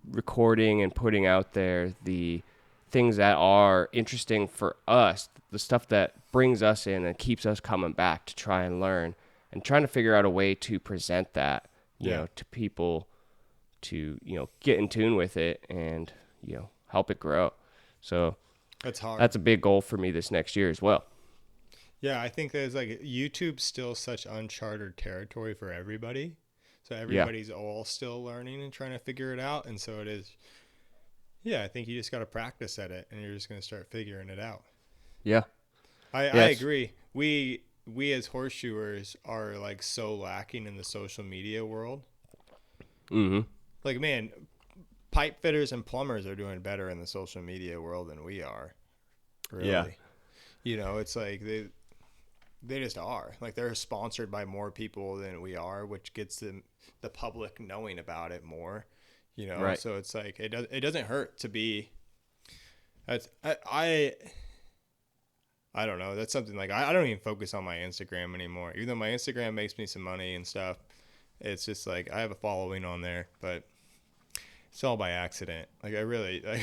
recording and putting out there the things that are interesting for us, the stuff that brings us in and keeps us coming back to try and learn, and trying to figure out a way to present that, to people to, get in tune with it and, help it grow. So that's hard. That's a big goal for me this next year as well. Yeah, I think there's like YouTube's still such uncharted territory for everybody. So everybody's all still learning and trying to figure it out. And so it is. Yeah, I think you just got to practice at it and you're just going to start figuring it out. Yeah. I agree. We as horseshoers are like so lacking in the social media world. Mm-hmm. Like, man, pipe fitters and plumbers are doing better in the social media world than we are. Really. Yeah. It's like they just are. Like, they're sponsored by more people than we are, which gets the public knowing about it more. Right. So it's like it doesn't hurt to be. I don't know. That's something like I don't even focus on my Instagram anymore. Even though my Instagram makes me some money and stuff, it's just like I have a following on there, but it's all by accident. Like I really, like,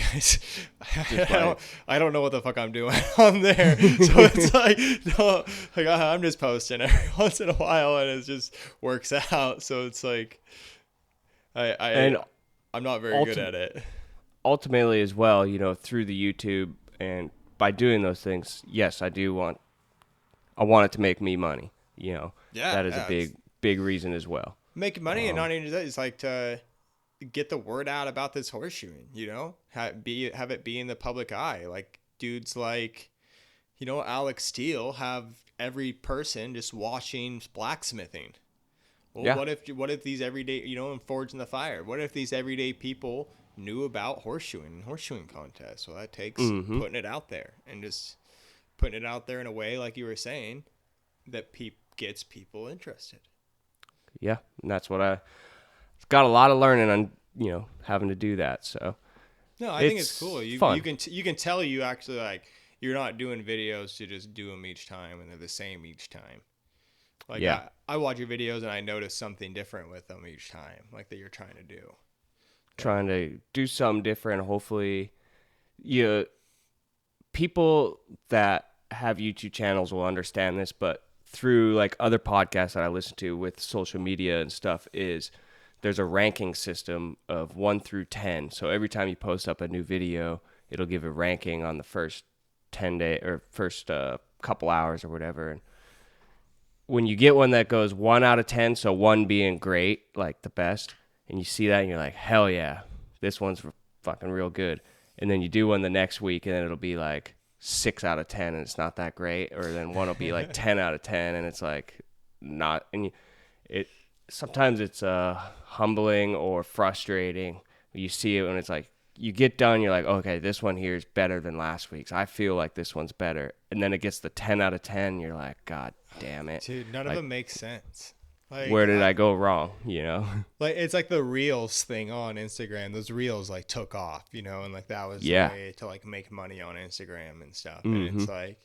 I don't know what the fuck I'm doing on there. So it's like, no, like I'm just posting every once in a while, and it just works out. So it's like, I'm not very good at it. Ultimately, as well, through the YouTube and by doing those things, yes, I want it to make me money. That is a big reason as well. Make money, and not even that. It's like to get the word out about this horseshoeing. Have it be in the public eye. Like dudes like, Alex Steele have every person just watching blacksmithing. Well, yeah. What if these everyday, and Forge in the Fire? What if these everyday people knew about horseshoeing contests? Well, that takes putting it out there and just putting it out there in a way, like you were saying, that gets people interested. Yeah, and that's what it's got a lot of learning on, having to do that. So no, I think it's cool. You can tell you actually like you're not doing videos to just do them each time and they're the same each time. Like yeah. I watch your videos and I notice something different with them each time, like that you're trying to do. Trying to do something different. Hopefully, people that have YouTube channels will understand this, but through like other podcasts that I listen to with social media and stuff, there's a ranking system of 1 through 10. So every time you post up a new video, it'll give a ranking on the first 10 day or first couple hours or whatever. And when you get one that goes 1 out of 10, so 1 being great, like the best, and you see that and you're like, hell yeah, this one's fucking real good. And then you do one the next week and then it'll be like 6 out of 10 and it's not that great. Or then one will be like 10 out of 10 and it's like not. And sometimes it's humbling or frustrating. You see it when it's like, you get done, you're like, okay, this one here is better than last week's. I feel like this one's better. And then it gets the 10 out of 10. You're like, God damn it. Dude, none of them make sense. Like, where did I go wrong? Like it's like the Reels thing on Instagram. Those Reels like took off, and like that was the way to like make money on Instagram and stuff. And it's like,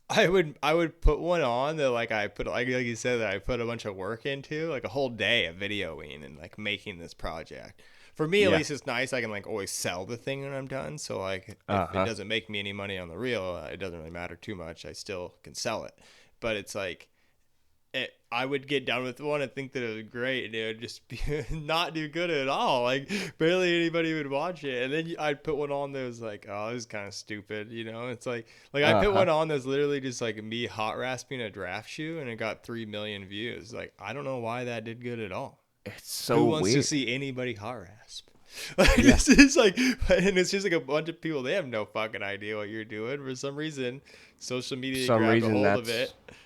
I would put one on that like I put like you said that I put a bunch of work into, like a whole day of videoing and like making this project. For me at Yeah. least it's nice. I can like always sell the thing when I'm done. So like if it Uh-huh. doesn't make me any money on the reel, it doesn't really matter too much. I still can sell it. But it's like I would get done with one and think that it was great, and it would just be not do good at all. Like barely anybody would watch it, and then I'd put one on that was like, oh, this is kind of stupid, you know? It's like I put Uh-huh. one on that's literally just like me hot rasping a draft shoe, and it got 3 million views. Like I don't know why that did good at all. It's Who so wants to weird. see anybody hot rasp? Like Yeah. this is like, and it's just like a bunch of people. They have no fucking idea what you're doing. For some reason, social For media some grabbed a reason hold of it. that's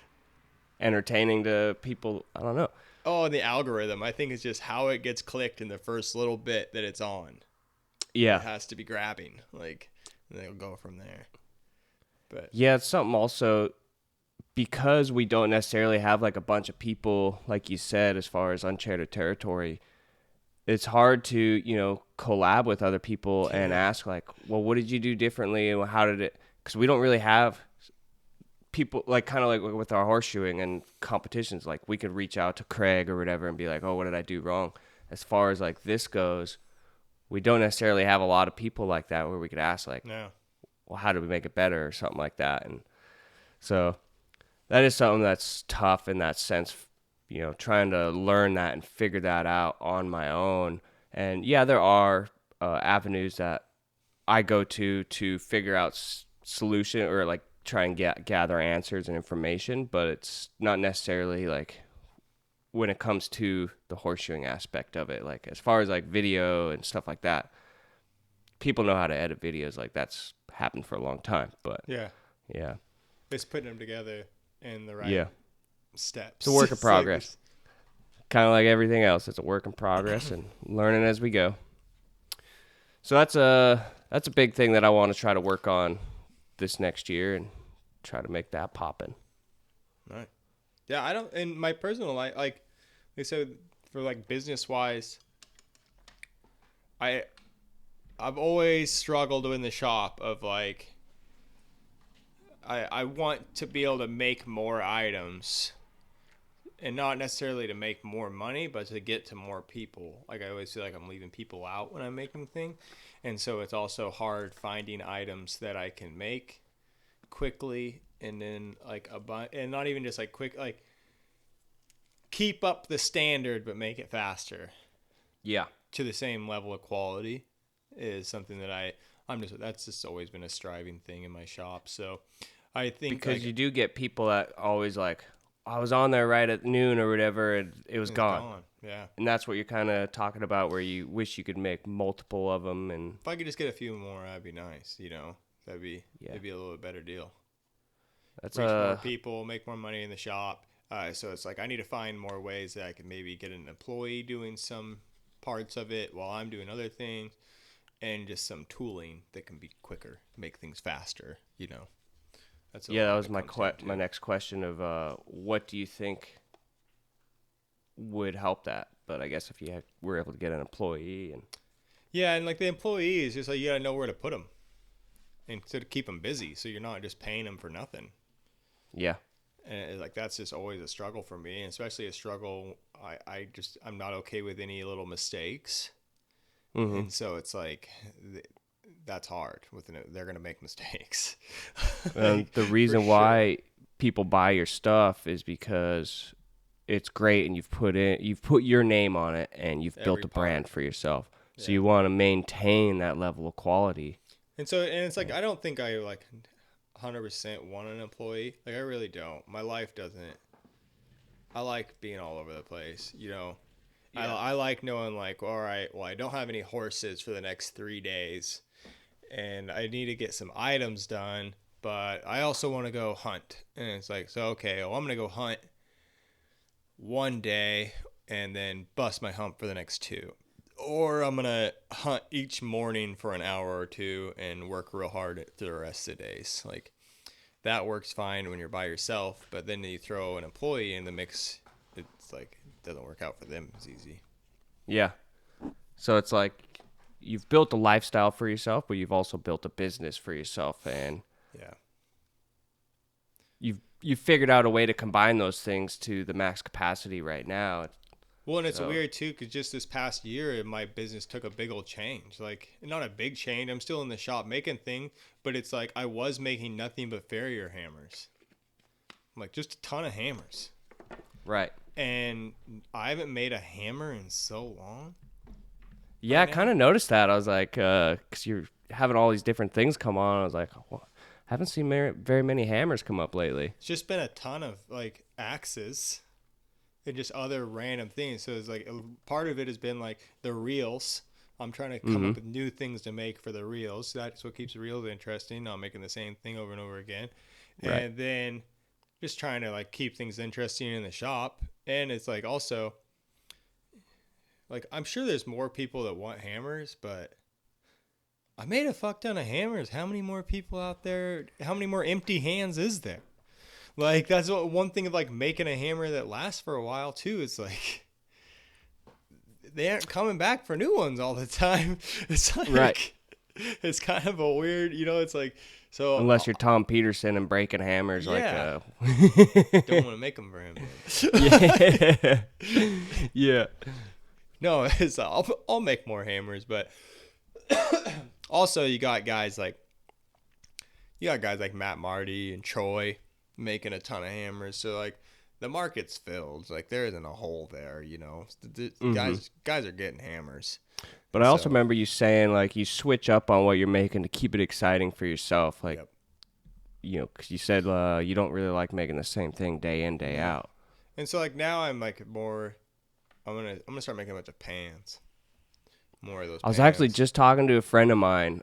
entertaining to people. I don't know. Oh, and the algorithm. I think it's just how it gets clicked in the first little bit that it's on. It Yeah. has to be grabbing, like, and they'll go from there. But Yeah, it's something also because we don't necessarily have like a bunch of people, like you said, as far as uncharted territory. It's hard to, collab with other people and yeah, ask like, well, what did you do differently? And how did it? Because we don't really have people like kind of like with our horseshoeing and competitions. Like we could reach out to Craig or whatever and be like, oh, what did I do wrong? As far as like this goes, we don't necessarily have a lot of people like that where we could ask like, no, well, how do we make it better or something like that? And so that is something that's tough in that sense, trying to learn that and figure that out on my own. And yeah, there are avenues that I go to figure out solution or like try and gather answers and information, but it's not necessarily like when it comes to the horseshoeing aspect of it. Like as far as like video and stuff like that, people know how to edit videos. Like that's happened for a long time, but yeah, yeah, it's putting them together in the right yeah, steps. it's a work in It's like progress. Kind of like everything else, it's a work in progress and learning as we go. So that's a big thing that I want to try to work on this next year and try to make that poppin'. right. Yeah, I don't. In my personal life, like they said, for like business wise, I I've always struggled in the shop of like I want to be able to make more items and not necessarily to make more money, but to get to more people. Like I always feel like I'm leaving people out when I'm making things, and so it's also hard finding items that I can make quickly and then like and not even just like quick, like keep up the standard but make it faster Yeah. to the same level of quality is something that I'm just that's just always been a striving thing in my shop. So I think Because like you do get people that always like, I was on there right at noon or whatever, and it was it's gone. gone. Yeah. And that's what you're kind of talking about, where you wish you could make multiple of them. And If I could just get a few more, that'd be nice. yeah, That'd be a little bit better deal. that's Reach more people, make more money in the shop. So it's like I need to find more ways that I can maybe get an employee doing some parts of it while I'm doing other things, and just some tooling that can be quicker, make things faster. That's a yeah. That lot was it my comes down to. my next question of what do you think would help that? But I guess if were able to get an employee and Yeah, and like the employees, just like you gotta know where to put them and to keep them busy, so you're not just paying them for nothing. yeah, And like that's just always a struggle for me, and especially a struggle. I'm not okay with any little mistakes, hmm, and so it's like that's hard. They're gonna make mistakes. and Like, the for reason sure. why people buy your stuff is because it's great and you've put your name on it and you've built Every a part. brand for yourself. So Yeah. you want to maintain that level of quality. And it's like I don't think I like 100% want an employee. Like I really don't. My life doesn't. I like being all over the place. Yeah. I like knowing like, all right, well, I don't have any horses for the next 3 days, and I need to get some items done, but I also want to go hunt. And it's like, so okay, well, I'm gonna go hunt one day and then bust my hump for the next two. Or I'm gonna hunt each morning for an hour or two and work real hard through the rest of the days. Like that works fine when you're by yourself, but then you throw an employee in the mix, it's like it doesn't work out for them as easy. Yeah. So it's like you've built a lifestyle for yourself, but you've also built a business for yourself. And Yeah. you've figured out a way to combine those things to the max capacity right now. Well, and it's So- weird too, because just this past year, my business took a big old change. Like, not a big change. I'm still in the shop making things, but it's like I was making nothing but farrier hammers. Like, just a ton of hammers. Right. And I haven't made a hammer in so long. Yeah, I now. kind of noticed that. I was like, because you're having all these different things come on. I was like, well, I haven't seen very many hammers come up lately. It's just been a ton of like axes and just other random things. So it's like part of it has been like the reels. I'm trying to come up with new things to make for the reels. That's what keeps the reels interesting, not making the same thing over and over again. Right. And then just trying to like keep things interesting in the shop. And it's like also like I'm sure there's more people that want hammers, but I made a fuck ton of hammers. How many more people out there? How many more empty hands is there? Like that's what one thing of like making a hammer that lasts for a while too. It's like they aren't coming back for new ones all the time. It's like Right. It's kind of a weird, it's like so. Unless you're Tom Peterson and breaking hammers, Yeah. like don't want to make them for him. yeah, yeah. No, it's I'll make more hammers, but also you got guys like Matt Marty and Troy making a ton of hammers. So like the market's filled. Like there isn't a hole there, Guys are getting hammers. But I also So- remember you saying like you switch up on what you're making to keep it exciting for yourself. Like, Yep. because you said you don't really like making the same thing day in, day out. And so like now I'm like more. I'm gonna start making a bunch of pans. More of those. I was actually pans. just talking to a friend of mine.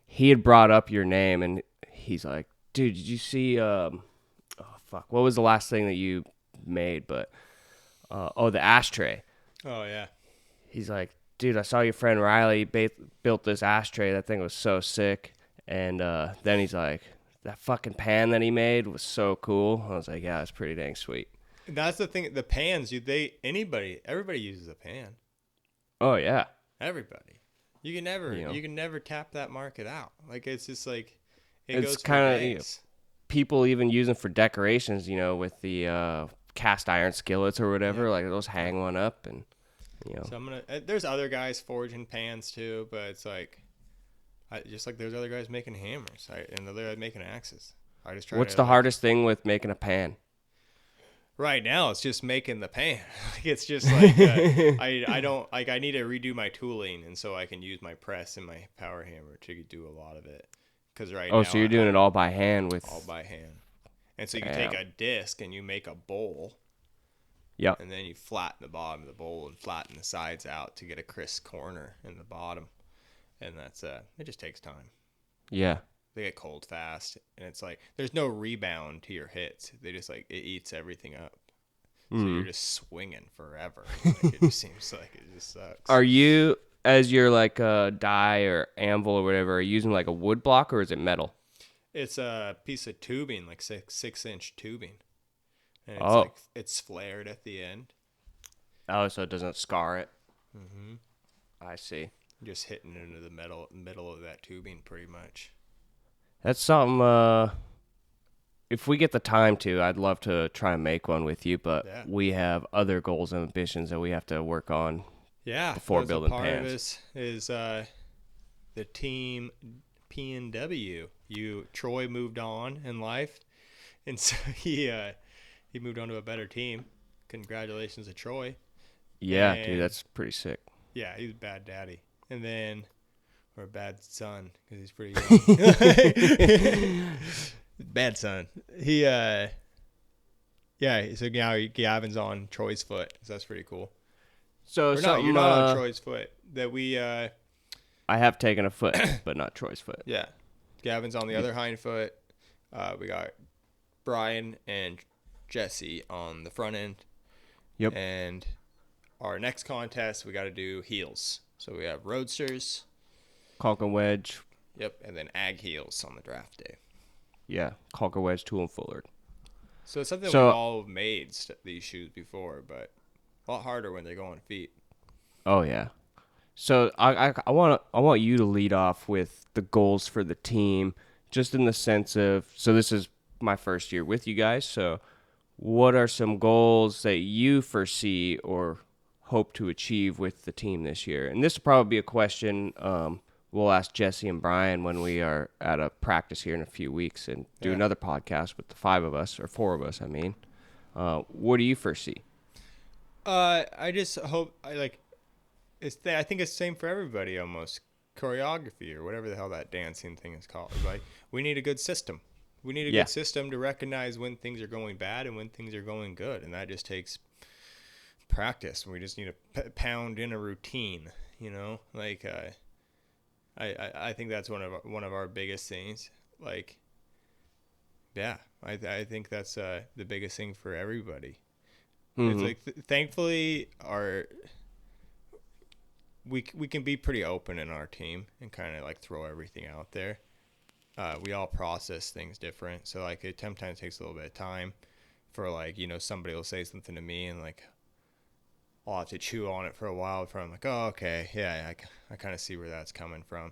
He had brought up your name, and he's like, "Dude, did you see? Oh fuck, what was the last thing that you made?" But the ashtray. Oh yeah. He's like, "Dude, I saw your friend Riley built this ashtray. That thing was so sick." And then he's like, "That fucking pan that he made was so cool." I was like, "Yeah, it's pretty dang sweet." That's the thing. The pans, everybody uses a pan. Oh yeah. Everybody. You can never You know. you can never tap that market out. Like it's just like it It's goes for kinda, days. People even use them for decorations, with the cast iron skillets or whatever. Like those hang one up, and So I'm gonna. There's other guys forging pans too, but it's like, just like there's other guys making hammers, and other guys making axes. I just try. What's to, the like, hardest thing with making a pan? Right now, it's just making the pan. It's just like I don't like. I need to redo my tooling, and so I can use my press and my power hammer to do a lot of it. Because now, Oh, so you're doing it all by hand with? all by hand. And so you can take Damn. a disc and you make a bowl, Yep. and then you flatten the bottom of the bowl and flatten the sides out to get a crisp corner in the bottom. And that's it just takes time. Yeah. They get cold fast, and it's like there's no rebound to your hits. They just like it eats everything up. So you're just swinging forever. Like, it just seems like it just sucks. Are you, as your like die or anvil or whatever, are you using like a wood block or is it metal? It's a piece of tubing, like 6-inch tubing, and it's Oh. like it's flared at the end. Oh, so it doesn't scar it. Mm-hmm. I see. Just hitting into the middle of that tubing, pretty much. That's something. If we get the time to, I'd love to try and make one with you, but Yeah. we have other goals and ambitions that we have to work on. Yeah, Before that's a building part pans. of this is the team PNW. Troy moved on in life, and so he moved on to a better team. Congratulations to Troy. Yeah, And- dude, that's pretty sick. Yeah, he's a bad daddy, and then or a bad son because he's pretty young. Bad son. He yeah. So now Gavin's on Troy's foot. So that's pretty cool. So Or no, something, you're not on Troy's foot. That we I have taken a foot, but not Troy's foot. yeah. Gavin's on the other hind foot. We got Brian and Jesse on the front end. Yep. And our next contest, we got to do heels. So we have roadsters. Caulk and wedge. Yep. And then ag heels on the draft day. Yeah, caulk and wedge, tool and fullard. So it's something So- we've all made these shoes before, but a lot harder when they go on feet. Oh yeah. So I want you to lead off with the goals for the team, just in the sense of, so this is my first year with you guys. So what are some goals that you foresee or hope to achieve with the team this year? And this will probably be a question we'll ask Jesse and Brian when we are at a practice here in a few weeks and do another podcast with the 5 of us, or 4 of us, I mean. What do you foresee? I just hope I think it's the same for everybody almost. Choreography or whatever the hell that dancing thing is called. Like, we need a good system. We need a good system to recognize when things are going bad and when things are going good, and that just takes practice. We just need to pound in a routine. Like I think that's one of our biggest things. Like, yeah, I think that's the biggest thing for everybody. It's like thankfully we can be pretty open in our team and kind of like throw everything out there. We all process things different, so like it sometimes takes a little bit of time for like somebody will say something to me and like I'll have to chew on it for a while before I'm like, oh, okay, yeah, I kind of see where that's coming from.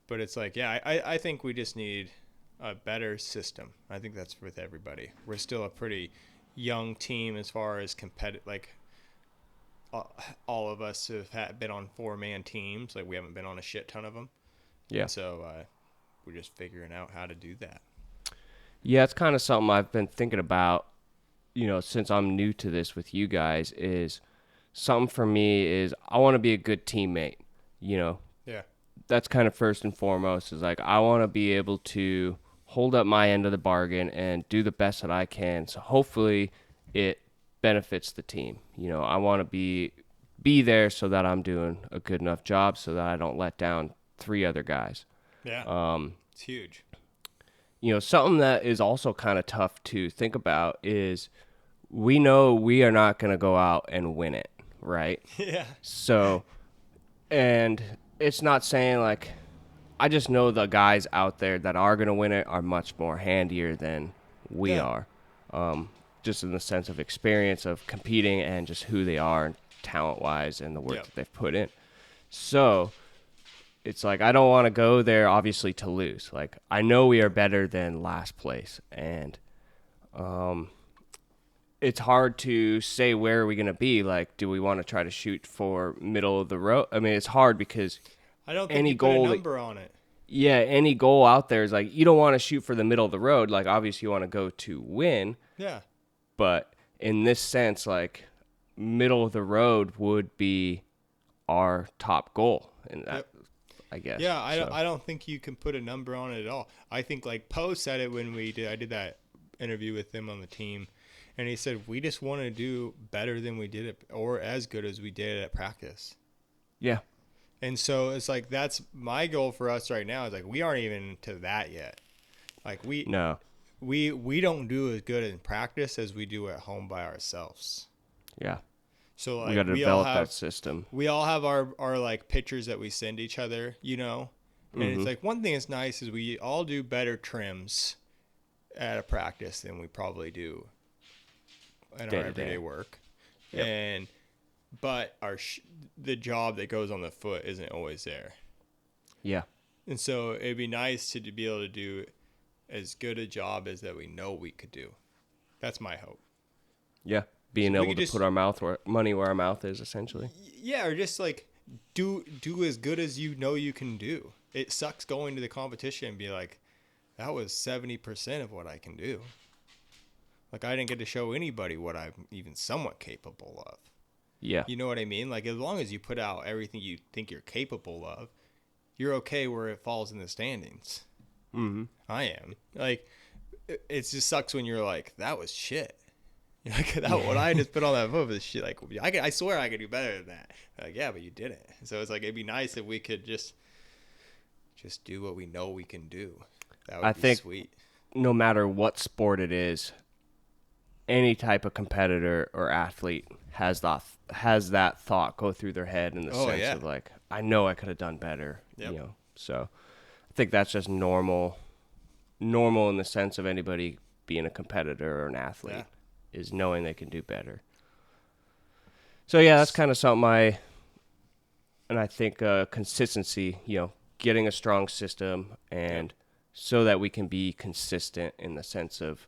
But it's like, yeah, I think we just need a better system. I think that's with everybody. We're still a pretty young team as far as competitive. Like, all of us have been on 4-man teams. Like, we haven't been on a shit ton of them. Yeah. And so we're just figuring out how to do that. Yeah, it's kind of something I've been thinking about, since I'm new to this with you guys, is something for me is I want to be a good teammate, Yeah. That's kind of first and foremost, is like I want to be able to hold up my end of the bargain and do the best that I can. So hopefully it benefits the team. I want to be there so that I'm doing a good enough job so that I don't let down 3 other guys. Yeah. It's huge. Something that is also kind of tough to think about is we know we are not going to go out and win it, right? Yeah. So, and it's not saying like, I just know the guys out there that are going to win it are much more handier than we are. Just in the sense of experience of competing and just who they are talent-wise and the work that they've put in. So it's like I don't want to go there, obviously, to lose. Like, I know we are better than last place, and it's hard to say where are we going to be. Like, do we want to try to shoot for middle of the road? I mean, it's hard because I don't think any you put goal a number on it. Yeah, any goal out there is like you don't want to shoot for the middle of the road. Like, obviously, you want to go to win. Yeah. But in this sense, like, middle of the road would be our top goal in that, I guess. Yeah, I don't think you can put a number on it at all. I think like Poe said it when I did that interview with him on the team, and he said we just want to do better than we did it, or as good as we did at practice. Yeah. And so it's like that's my goal for us right now. Is like we aren't even to that yet. Like we don't do as good in practice as we do at home by ourselves. Yeah. So like we got to develop that system. We all have our like pictures that we send each other, and it's like one thing that's nice is we all do better trims at a practice than we probably do in our everyday work. Yep. But the job that goes on the foot isn't always there. Yeah. And so it'd be nice to be able to do as good a job as that we know we could do. That's my hope. Yeah. Being able to put our money where our mouth is, essentially. Yeah, or just like do as good as you know you can do. It sucks going to the competition and be like, that was 70% of what I can do. Like, I didn't get to show anybody what I'm even somewhat capable of. Yeah. You know what I mean? Like, as long as you put out everything you think you're capable of, you're okay where it falls in the standings. Mm-hmm. I am. Like, it just sucks when you're like, that was shit. Like, what I just put on that foot was shit. Like, I swear I could do better than that. Like, yeah, but you didn't. So it's like, it'd be nice if we could just do what we know we can do. That would be sweet. No matter what sport it is, any type of competitor or athlete has that thought go through their head in the sense of like, I know I could have done better. Yep. So I think that's just normal in the sense of anybody being a competitor or an athlete is knowing they can do better. So yeah, that's kind of something I think consistency, getting a strong system and so that we can be consistent in the sense of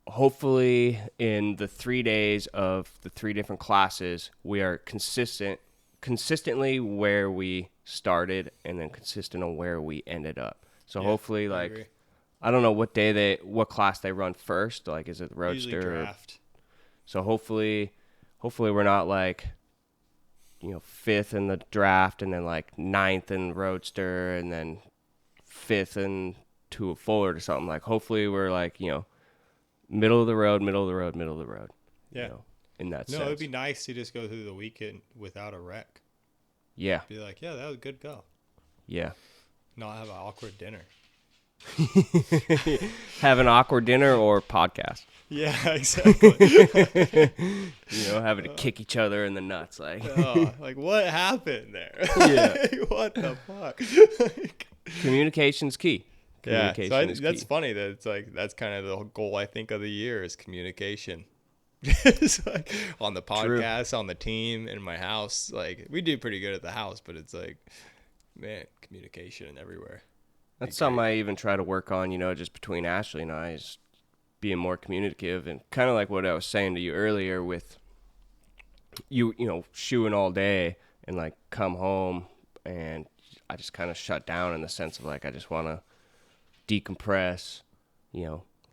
hopefully in the 3 days of the 3 different classes, we are consistently where we started and then consistent on where we ended up. So hopefully, I like, agree. I don't know what class they run first. Like, is it the Usually Roadster? draft. So hopefully we're not like, fifth in the draft and then like ninth in Roadster and then fifth in to a Ford or something. Like, hopefully we're like, middle of the road, middle of the road, middle of the road. Yeah. In that No, sense. it'd be nice to just go through the weekend without a wreck. Yeah. Be like, yeah, that was a good go. Yeah. Not have an awkward dinner. Have an awkward dinner or podcast. Yeah, exactly. Having to kick each other in the nuts. Like, Like what happened there? Yeah. Like, what the fuck? Communication's key. Yeah, Communication so is that's key. funny that it's like that's kind of the goal I think of the year is communication. It's like on the podcast, on the team, in my house. Like we do pretty good at the house, but it's like, man, communication everywhere. That's something I even try to work on, just between Ashley and I, is being more communicative. And kind of like what I was saying to you earlier with shoeing all day and like come home and I just kind of shut down in the sense of like I just want to decompress.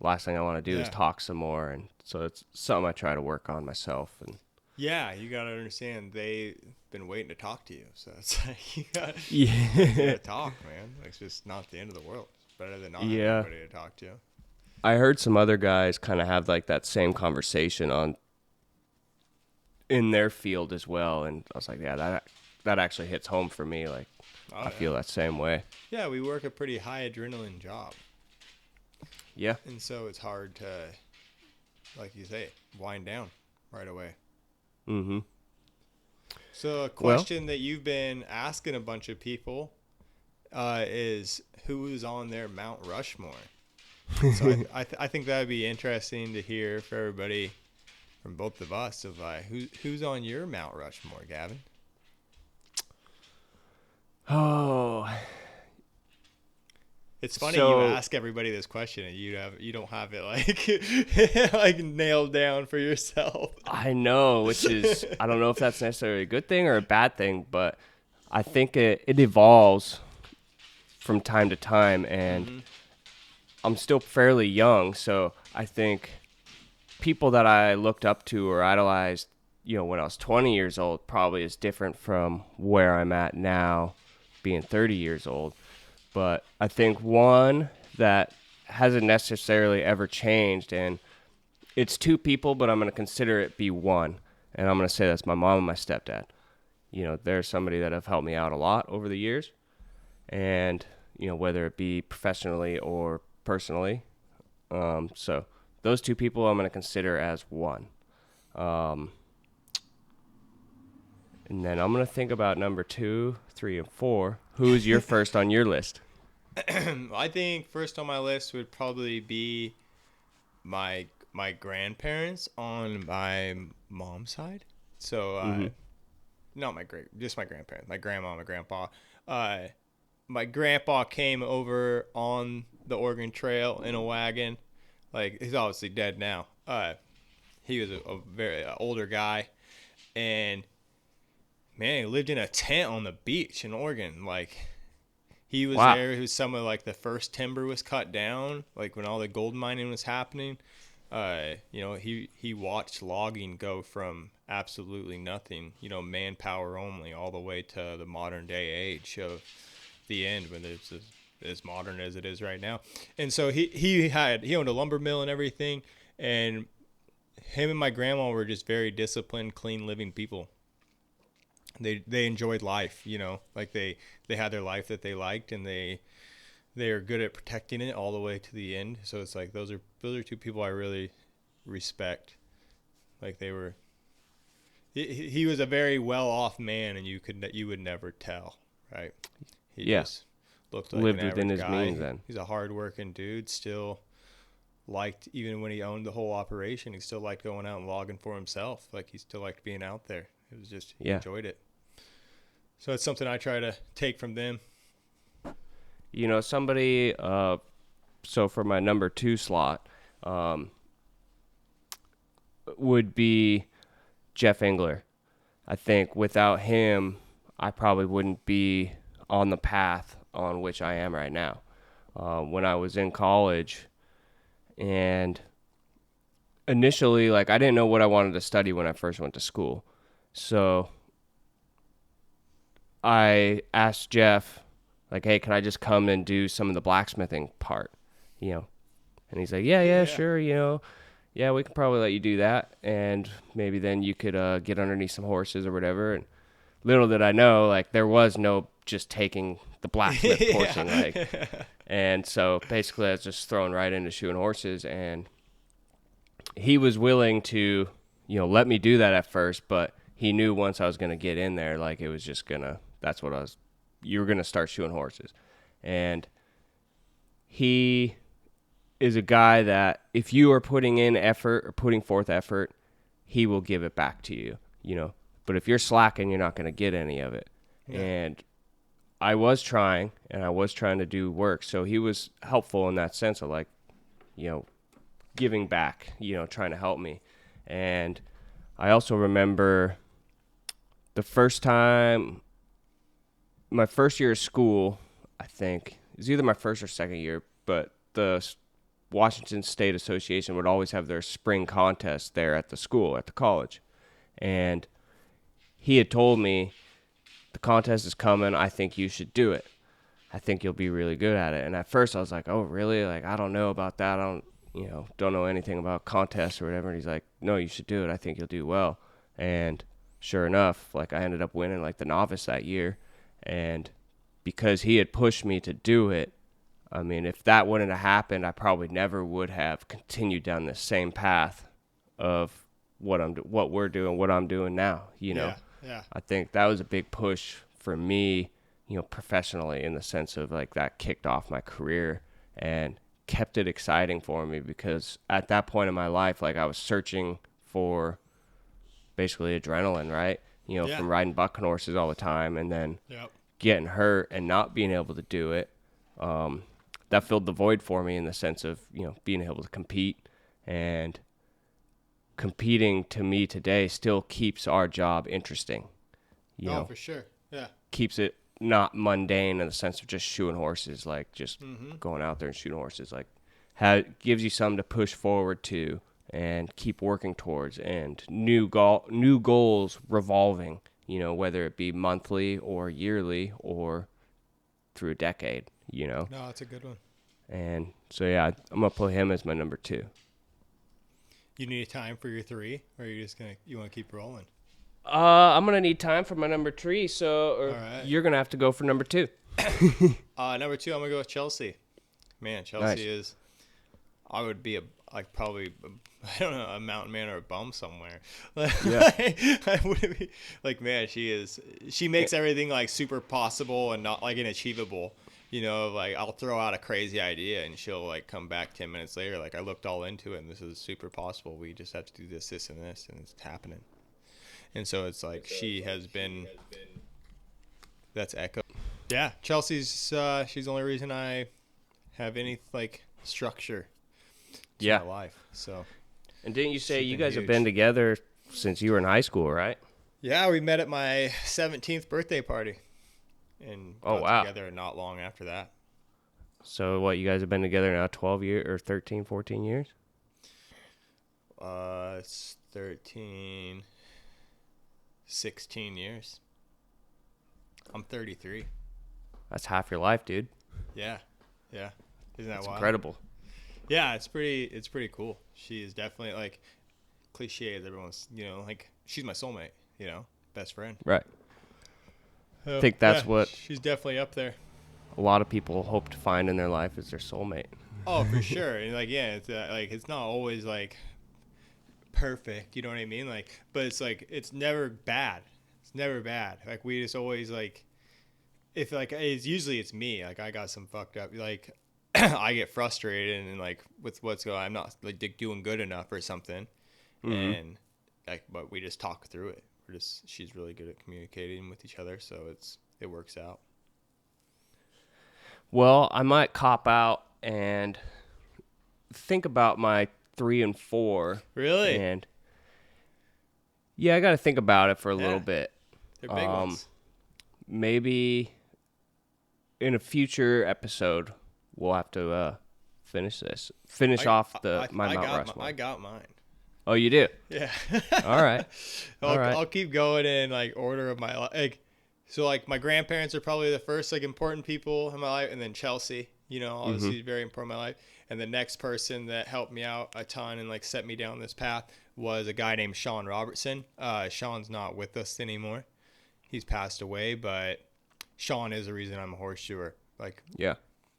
Last thing I want to do is talk some more. And so it's something I try to work on myself. And yeah, you got to understand they've been waiting to talk to you. So it's like you got yeah. to talk, man. It's just not the end of the world. It's better than not having Yeah. anybody to talk to. I heard some other guys kind of have like that same conversation in their field as well, and I was like, yeah, that actually hits home for me. Like, I feel that same way. Yeah, we work a pretty high adrenaline job, Yeah. and so it's hard to, like you say, wind down right away. Mm-hmm. So a question that you've been asking a bunch of people is who's on their Mount Rushmore. So I think that would be interesting to hear for everybody from both of us of who's on your Mount Rushmore, Gavin? Oh, it's funny So- you ask everybody this question and you don't have it like like nailed down for yourself. I know, which is, I don't know if that's necessarily a good thing or a bad thing, but I think it evolves from time to time, and I'm still fairly young, so I think people that I looked up to or idolized, when I was 20 years old probably is different from where I'm at now, being 30 years old. But I think one that hasn't necessarily ever changed, and it's two people, but I'm going to consider it be one. And I'm going to say that's my mom and my stepdad. They're somebody that have helped me out a lot over the years. And, whether it be professionally or personally. So those two people I'm going to consider as one. And then I'm going to think about number 2, 3, and 4. Who's your first on your list? I think first on my list would probably be my grandparents on my mom's side. So not just my grandparents, my grandma, my grandpa. My grandpa came over on the Oregon Trail in a wagon. Like, he's obviously dead now. He was a very older guy, and man, he lived in a tent on the beach in Oregon. Like, he was there. He was some of like the first timber was cut down, like when all the gold mining was happening. He watched logging go from absolutely nothing, manpower only, all the way to the modern day age of the end when it's as modern as it is right now. And so he owned a lumber mill and everything, and him and my grandma were just very disciplined, clean living people. They enjoyed life, like they had their life that they liked, and they are good at protecting it all the way to the end. So it's like those are two people I really respect. Like they were, he was a very well off man, and you would never tell, right? He just looked like lived an within his guy. means. Then He's a hardworking dude. Still liked, even when he owned the whole operation, he still liked going out and logging for himself. Like he still liked being out there. It was just he enjoyed it. So it's something I try to take from them. somebody. So for my number 2 slot, would be Jeff Engler. I think without him, I probably wouldn't be on the path on which I am right now. When I was in college, and initially, like, I didn't know what I wanted to study when I first went to school. So I asked Jeff, like, hey, can I just come and do some of the blacksmithing part, you know? And he's like, yeah, sure, yeah, we can probably let you do that. And maybe then you could get underneath some horses or whatever. And little did I know, like, there was no just taking the blacksmith portion. Like, and so basically I was just thrown right into shoeing horses. And he was willing to, let me do that at first, but he knew once I was going to get in there, like, it was just going to, you were going to start shoeing horses. And he is a guy that if you are putting in effort or putting forth effort, he will give it back to you, But if you're slacking, you're not going to get any of it. Yeah. And I was trying to do work. So he was helpful in that sense of, like, giving back, trying to help me. And I also remember the first time, my first year of school, I think, it was either my first or second year, but the Washington State Association would always have their spring contest there at the school, at the college. And he had told me, the contest is coming, I think you should do it. I think you'll be really good at it. And at first I was like, oh, really? Like, I don't know about that. I don't know anything about contests or whatever. And he's like, no, you should do it. I think you'll do well. And sure enough, like, I ended up winning, like, the novice that year. And because he had pushed me to do it, I mean, if that wouldn't have happened, I probably never would have continued down the same path of what we're doing, what I'm doing now, Yeah. I think that was a big push for me, professionally, in the sense of, like, that kicked off my career and kept it exciting for me, because at that point in my life, like, I was searching for basically adrenaline, right? From riding bucking horses all the time and then getting hurt and not being able to do it. That filled the void for me in the sense of, being able to compete. And competing to me today still keeps our job interesting. For sure. Yeah. Keeps it not mundane in the sense of just shoeing horses, like just going out there and shooting horses. Like, gives you something to push forward to and keep working towards, and new goals revolving, whether it be monthly or yearly or through a decade, No, that's a good one. And so, yeah, I'm going to put him as my number 2. You need time for your 3, or you want to keep rolling? I'm going to need time for my number 3, so right. You're going to have to go for number 2. Number 2, I'm going to go with Chelsea. Man, Chelsea is, I would be probably, I don't know, a mountain man or a bum somewhere. Yeah. I wouldn't be, like, man, she makes everything, like, super possible and not, like, inachievable. Like, I'll throw out a crazy idea and she'll, like, come back 10 minutes later. Like, I looked all into it and this is super possible. We just have to do this, this, and this, and it's happening. And so it's like she has been. That's Echo. Yeah, Chelsea's. She's the only reason I have any, like, structure to my life. So. And didn't you say you guys have been together since you were in high school, right? Yeah, we met at my 17th birthday party. And got together not long after that. So what, you guys have been together now 12 years or 13, 14 years? It's 13, 16 years. I'm 33. That's half your life, dude. Yeah. Isn't that That's wild? Incredible. Yeah, it's pretty cool. She is definitely, like, cliche as everyone's, like, she's my soulmate, best friend. Right. I think that's what she's definitely up there. A lot of people hope to find in their life is their soulmate. Oh, for sure. And, like, yeah, it's like, it's not always, like, perfect, you know what I mean? Like, but it's like, it's never bad. It's never bad. Like, we just always, like, if, like, it's me. Like, I got some fucked up, like, I get frustrated and, like, with what's going on, I'm not, like, doing good enough or something. And, like, but we just talk through it. She's really good at communicating with each other, so it works out. Well, I might cop out and think about my 3 and 4. Really? And Yeah, I got to think about it for a Yeah. little bit. They're big ones. Maybe in a future episode, we'll have to finish off my Mount Rushmore. I got mine. Oh, you do? Yeah. All right. All right. I'll keep going in like order of my life. Like, so like my grandparents are probably the first like important people in my life, and then Chelsea, obviously very important in my life. And the next person that helped me out a ton and like set me down this path was a guy named Sean Robertson. Sean's not with us anymore. He's passed away, but Sean is the reason I'm a horseshoer. Like, Yeah.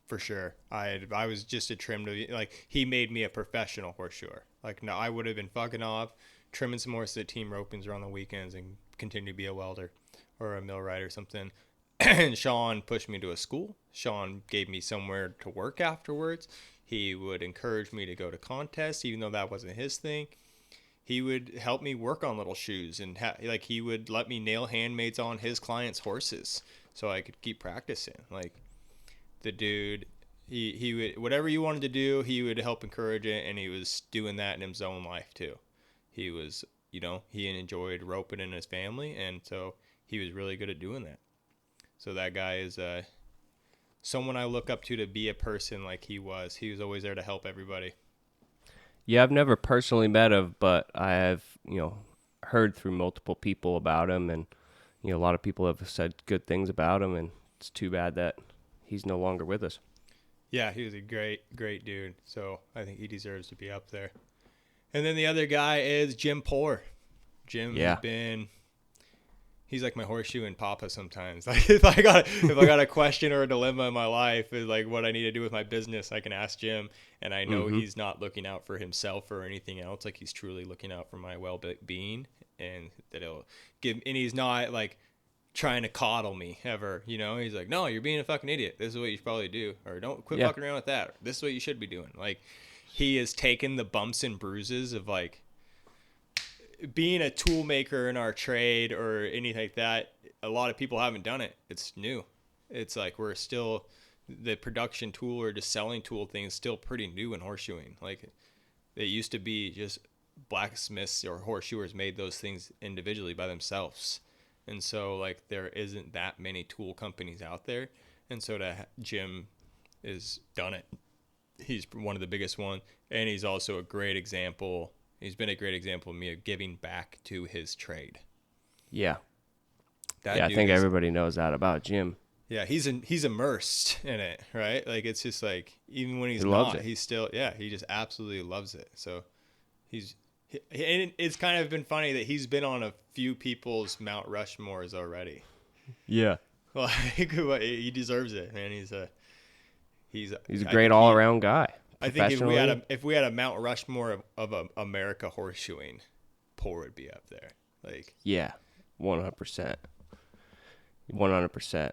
for sure. I was just a trim to like he made me a professional horseshoer. Like no, I would have been fucking off, trimming some horses at team ropings around the weekends and continue to be a welder or a millwright or something. And Sean pushed me to a school. Sean gave me somewhere to work afterwards. He would encourage me to go to contests, even though that wasn't his thing. He would help me work on little shoes and like he would let me nail handmaids on his clients' horses so I could keep practicing. Like the dude, he would, whatever you wanted to do, he would help encourage it, and he was doing that in his own life too. He was, he enjoyed roping in his family, and so he was really good at doing that. So that guy is someone I look up to be a person like he was. He was always there to help everybody. Yeah, I've never personally met him, but I have, heard through multiple people about him, and a lot of people have said good things about him, and it's too bad that he's no longer with us. Yeah, he was a great dude. So I think he deserves to be up there. And then the other guy is Jim Poor. Jim has been, he's like my horseshoe and papa sometimes. Like if I got a question or a dilemma in my life, is like what I need to do with my business, I can ask Jim, and I know he's not looking out for himself or anything else. Like he's truly looking out for my well-being, and that he'll give. And he's not like trying to coddle me ever. He's like, no, you're being a fucking idiot. This is what you should probably do, or don't quit fucking around with that. Or, this is what you should be doing. Like he has taken the bumps and bruises of like being a tool maker in our trade or anything like that. A lot of people haven't done it. It's new. It's like we're still, the production tool or just selling tool thing is still pretty new in horseshoeing. Like it used to be just blacksmiths or horseshoers made those things individually by themselves. And so like there isn't that many tool companies out there. And so Jim has done it. He's one of the biggest ones. And he's also a great example. He's been a great example of me of giving back to his trade. Yeah. I think everybody knows that about Jim. Yeah, he's immersed in it, right? Like it's just like even when he's he's still he just absolutely loves it. So and it's kind of been funny that he's been on a few people's Mount Rushmores already. Yeah. Like he deserves it, man. He's a great all around guy. I think if we had a Mount Rushmore of America horseshoeing, Poor would be up there. Like 100%. 100%.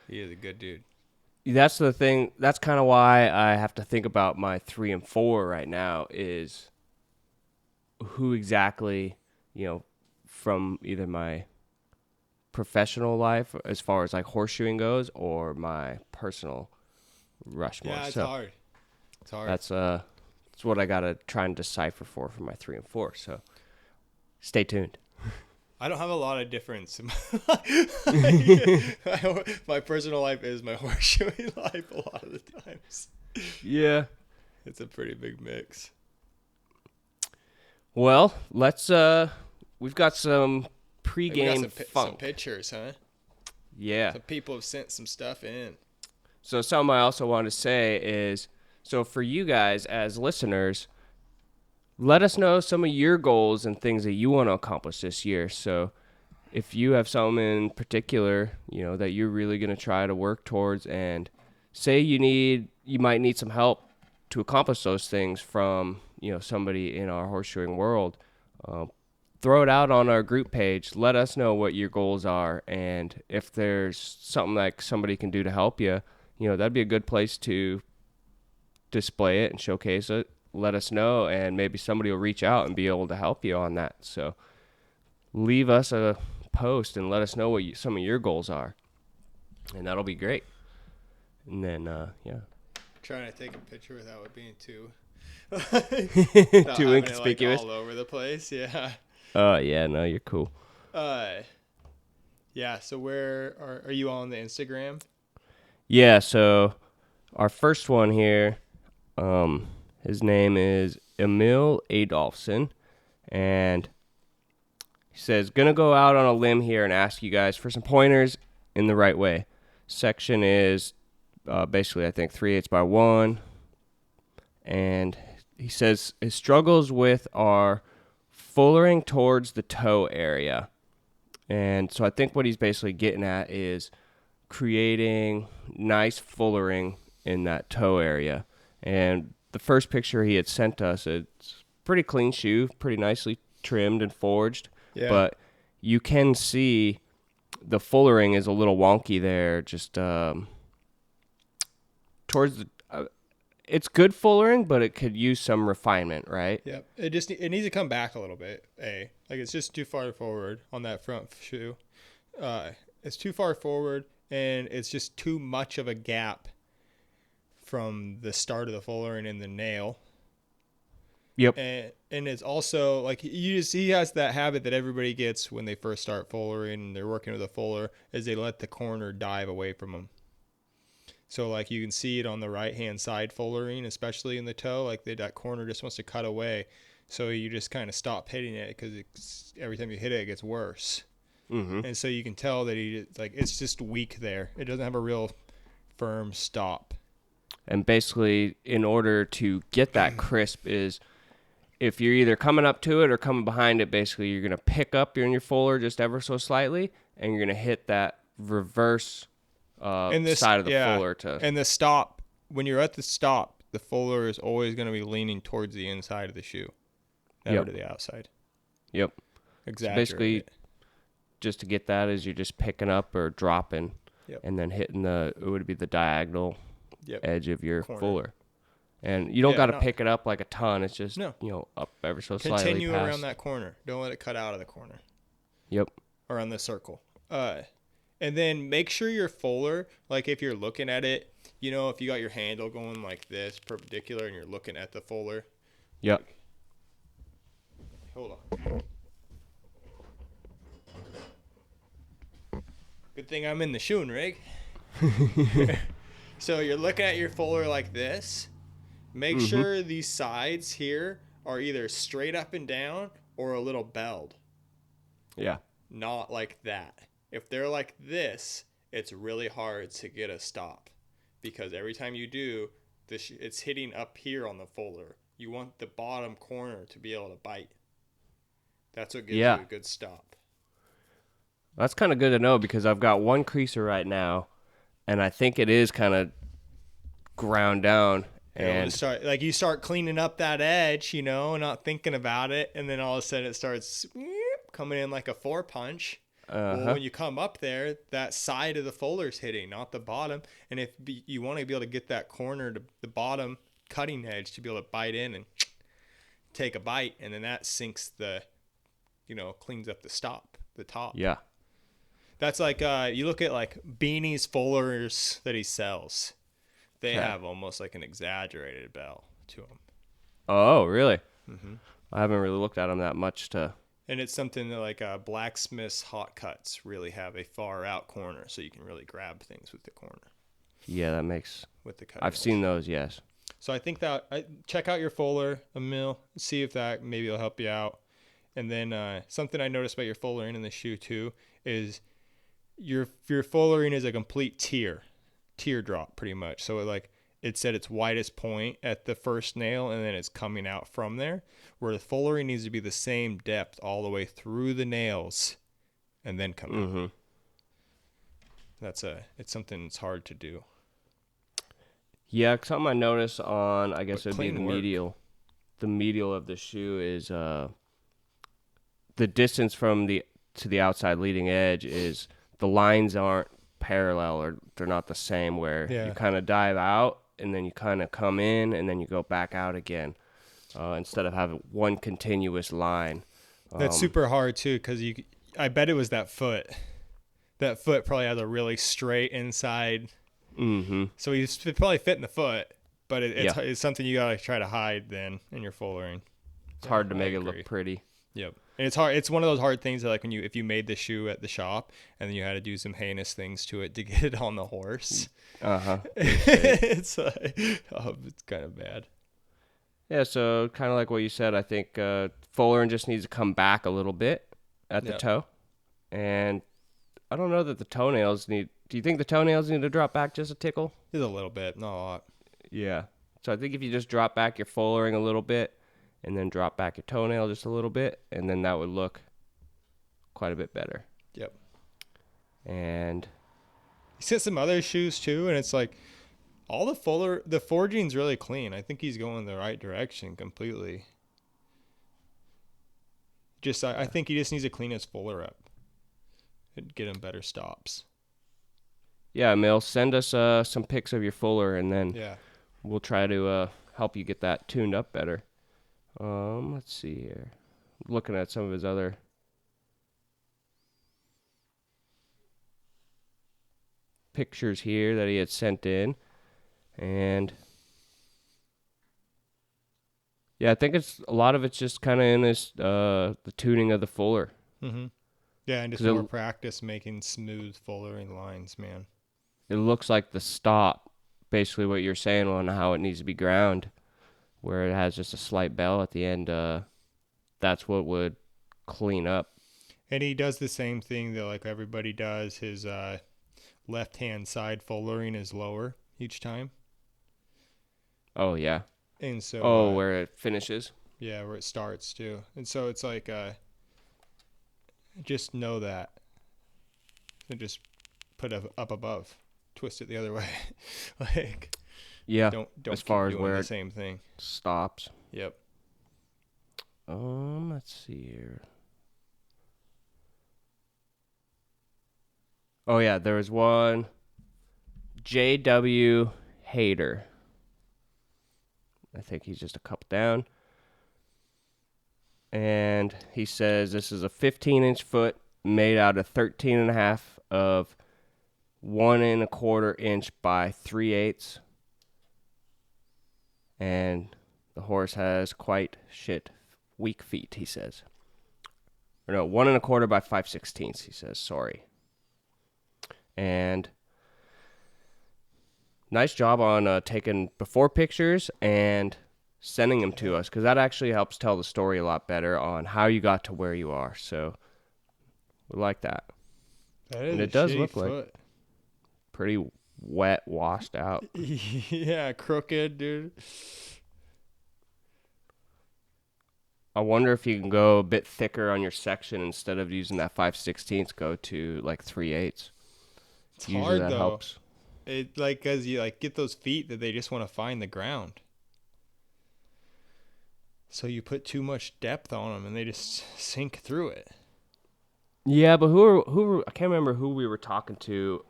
He is a good dude. That's the thing. That's kind of why I have to think about my 3 and 4 right now is who exactly, from either my professional life as far as like horseshoeing goes or my personal Rushmore. Yeah, it's hard. It's hard. That's what I got to try and decipher for my 3 and 4. So stay tuned. I don't have a lot of difference. My personal life is my horseshoeing life a lot of the times. Yeah. It's a pretty big mix. Well, let's we've got some pregame funk. Some pictures, huh? Yeah. Some people have sent some stuff in. So something I also want to say is, so for you guys as listeners, let us know some of your goals and things that you want to accomplish this year. So if you have something in particular, that you're really going to try to work towards, and say you might need some help to accomplish those things from, somebody in our horseshoeing world, throw it out on our group page. Let us know what your goals are. And if there's something like somebody can do to help you, that'd be a good place to display it and showcase it. Let us know, and maybe somebody will reach out and be able to help you on that. So leave us a post and let us know what some of your goals are, and that'll be great. And then, Trying to take a picture without it being too too inconspicuous. All over the place, yeah. Yeah, no, you're cool. Yeah. So where are you on the Instagram? Yeah, so our first one here, his name is Emil Adolfson, and he says, gonna go out on a limb here and ask you guys for some pointers in the right way. Section is basically, I think, 3/8 by 1, and he says his struggles with are fullering towards the toe area. And so I think what he's basically getting at is creating nice fullering in that toe area. And the first picture he had sent us, it's pretty clean shoe, pretty nicely trimmed and forged. Yeah. But you can see the fullering is a little wonky there, just towards the. It's good fullering, but it could use some refinement, right? Yep. It needs to come back a little bit. Like it's just too far forward on that front shoe. It's too far forward, and it's just too much of a gap from the start of the fullering and the nail. Yep. And it's also like he has that habit that everybody gets when they first start fullering and they're working with a fuller, is they let the corner dive away from them. So like you can see it on the right hand side fullering, especially in the toe, like that corner just wants to cut away. So you just kind of stop hitting it because every time you hit it, it gets worse. Mm-hmm. And so you can tell that it's just weak there. It doesn't have a real firm stop. And basically, in order to get that crisp is if you're either coming up to it or coming behind it, basically you're going to pick up your fuller just ever so slightly, and you're going to hit that reverse side of the fuller to. And the stop, when you're at the stop, the fuller is always going to be leaning towards the inside of the shoe, never to the outside. Yep. Exactly. So basically, just to get that is you're just picking up or dropping, and then hitting it would be the diagonal edge of your fuller. And you don't got to pick it up like a ton. It's just, up ever so slightly. Continue around that corner. Don't let it cut out of the corner. Yep. Around the circle. And then make sure your fuller, like if you're looking at it, if you got your handle going like this, perpendicular, and you're looking at the fuller. Yep. Hold on. Good thing I'm in the shoeing rig. So you're looking at your fuller like this. Make sure these sides here are either straight up and down or a little belled. Yeah. Not like that. If they're like this, it's really hard to get a stop because every time you do, it's hitting up here on the fuller. You want the bottom corner to be able to bite. That's what gives you a good stop. That's kind of good to know because I've got one creaser right now, and I think it is kind of ground down. And you start cleaning up that edge, not thinking about it, and then all of a sudden it starts coming in like a 4-punch. Well, when you come up there, that side of the fuller's hitting, not the bottom. And if you want to be able to get that corner to the bottom cutting edge to be able to bite in and take a bite, and then that sinks cleans up the top. Yeah. That's like you look at like Beanie's fullers that he sells. They have almost like an exaggerated bell to them. Oh, really? Mm-hmm. I haven't really looked at them that much to. And it's something that like Blacksmith's hot cuts really have a far out corner, so you can really grab things with the corner. Yeah, that makes. With the cut. I've seen those, yes. So I think that check out your fuller, Emil, see if that maybe will help you out. And then something I noticed about your fullering in the shoe too is your fullering is a complete teardrop pretty much. So it's at its widest point at the first nail, and then it's coming out from there, where the fullering needs to be the same depth all the way through the nails and then come out. It's something that's hard to do. Yeah, something I noticed on, I guess it'd be the medial. The medial of the shoe is the distance from to the outside leading edge is the lines aren't parallel, or they're not the same, where you kind of dive out and then you kind of come in and then you go back out again, instead of having one continuous line. That's super hard too, because I bet it was that foot. That foot probably has a really straight inside. Mm-hmm. So he's probably fitting the foot, but it's something you gotta try to hide then in your fullering. It's hard to make it look pretty. Yep. And it's hard. It's one of those hard things that, like, if you made the shoe at the shop and then you had to do some heinous things to it to get it on the horse. Uh-huh. It's like, oh, it's kind of bad. Yeah, so kind of like what you said, I think Foalerin just needs to come back a little bit at the Yep. toe. And I don't know that the toenails need... Do you think the toenails need to drop back just a tickle? Just a little bit, not a lot. Yeah. So I think if you just drop back your Foalerin a little bit and then drop back your toenail just a little bit, and then that would look quite a bit better. Yep. And He's got some other shoes too, and it's like all the forging's really clean. I think he's going the right direction completely. I think he just needs to clean his fuller up and get him better stops. yeah, Mill, send us some pics of your Fuller, and then Yeah. we'll try to help you get that tuned up better. Let's see here. Looking at some of his other pictures here that he had sent in, and yeah, I think it's a lot of it's just kind of in this the tuning of the Fuller. Mm-hmm. Yeah, and just 'Cause more practice making smooth fullering lines, man. It looks like the stop, basically what you're saying on how it needs to be ground, where it has just a slight bell at the end. That's what would clean up. And he does the same thing that like everybody does. His left-hand side fullering is lower each time. Oh yeah. And so Where it finishes. yeah, where it starts too. And so it's like just know that. And just put it up above. Twist it the other way. Like Yeah. don't as keep far as doing where the it same thing. stops. Yep. Let's see here. Oh yeah, there was one JW Hader. I think he's just a couple down. And he says this is a 15-inch foot made out of 13 and a half of 1 1/4 inch by 3/8. And the horse has quite weak feet, he says. Or no, 1 1/4 by 5/16, he says, sorry. And nice job on taking before pictures and sending them to us, because that actually helps tell the story a lot better on how you got to where you are. So we like that. That is And a it does shitty look like foot. pretty wet, washed out. Yeah, crooked, dude. I wonder if you can go a bit thicker on your section instead of using that 5/16, go to like 3/8. It's Usually hard that though. helps. It like cause you like get those feet that they just want to find the ground. So you put too much depth on them and they just sink through it. Yeah, but I can't remember who we were talking to.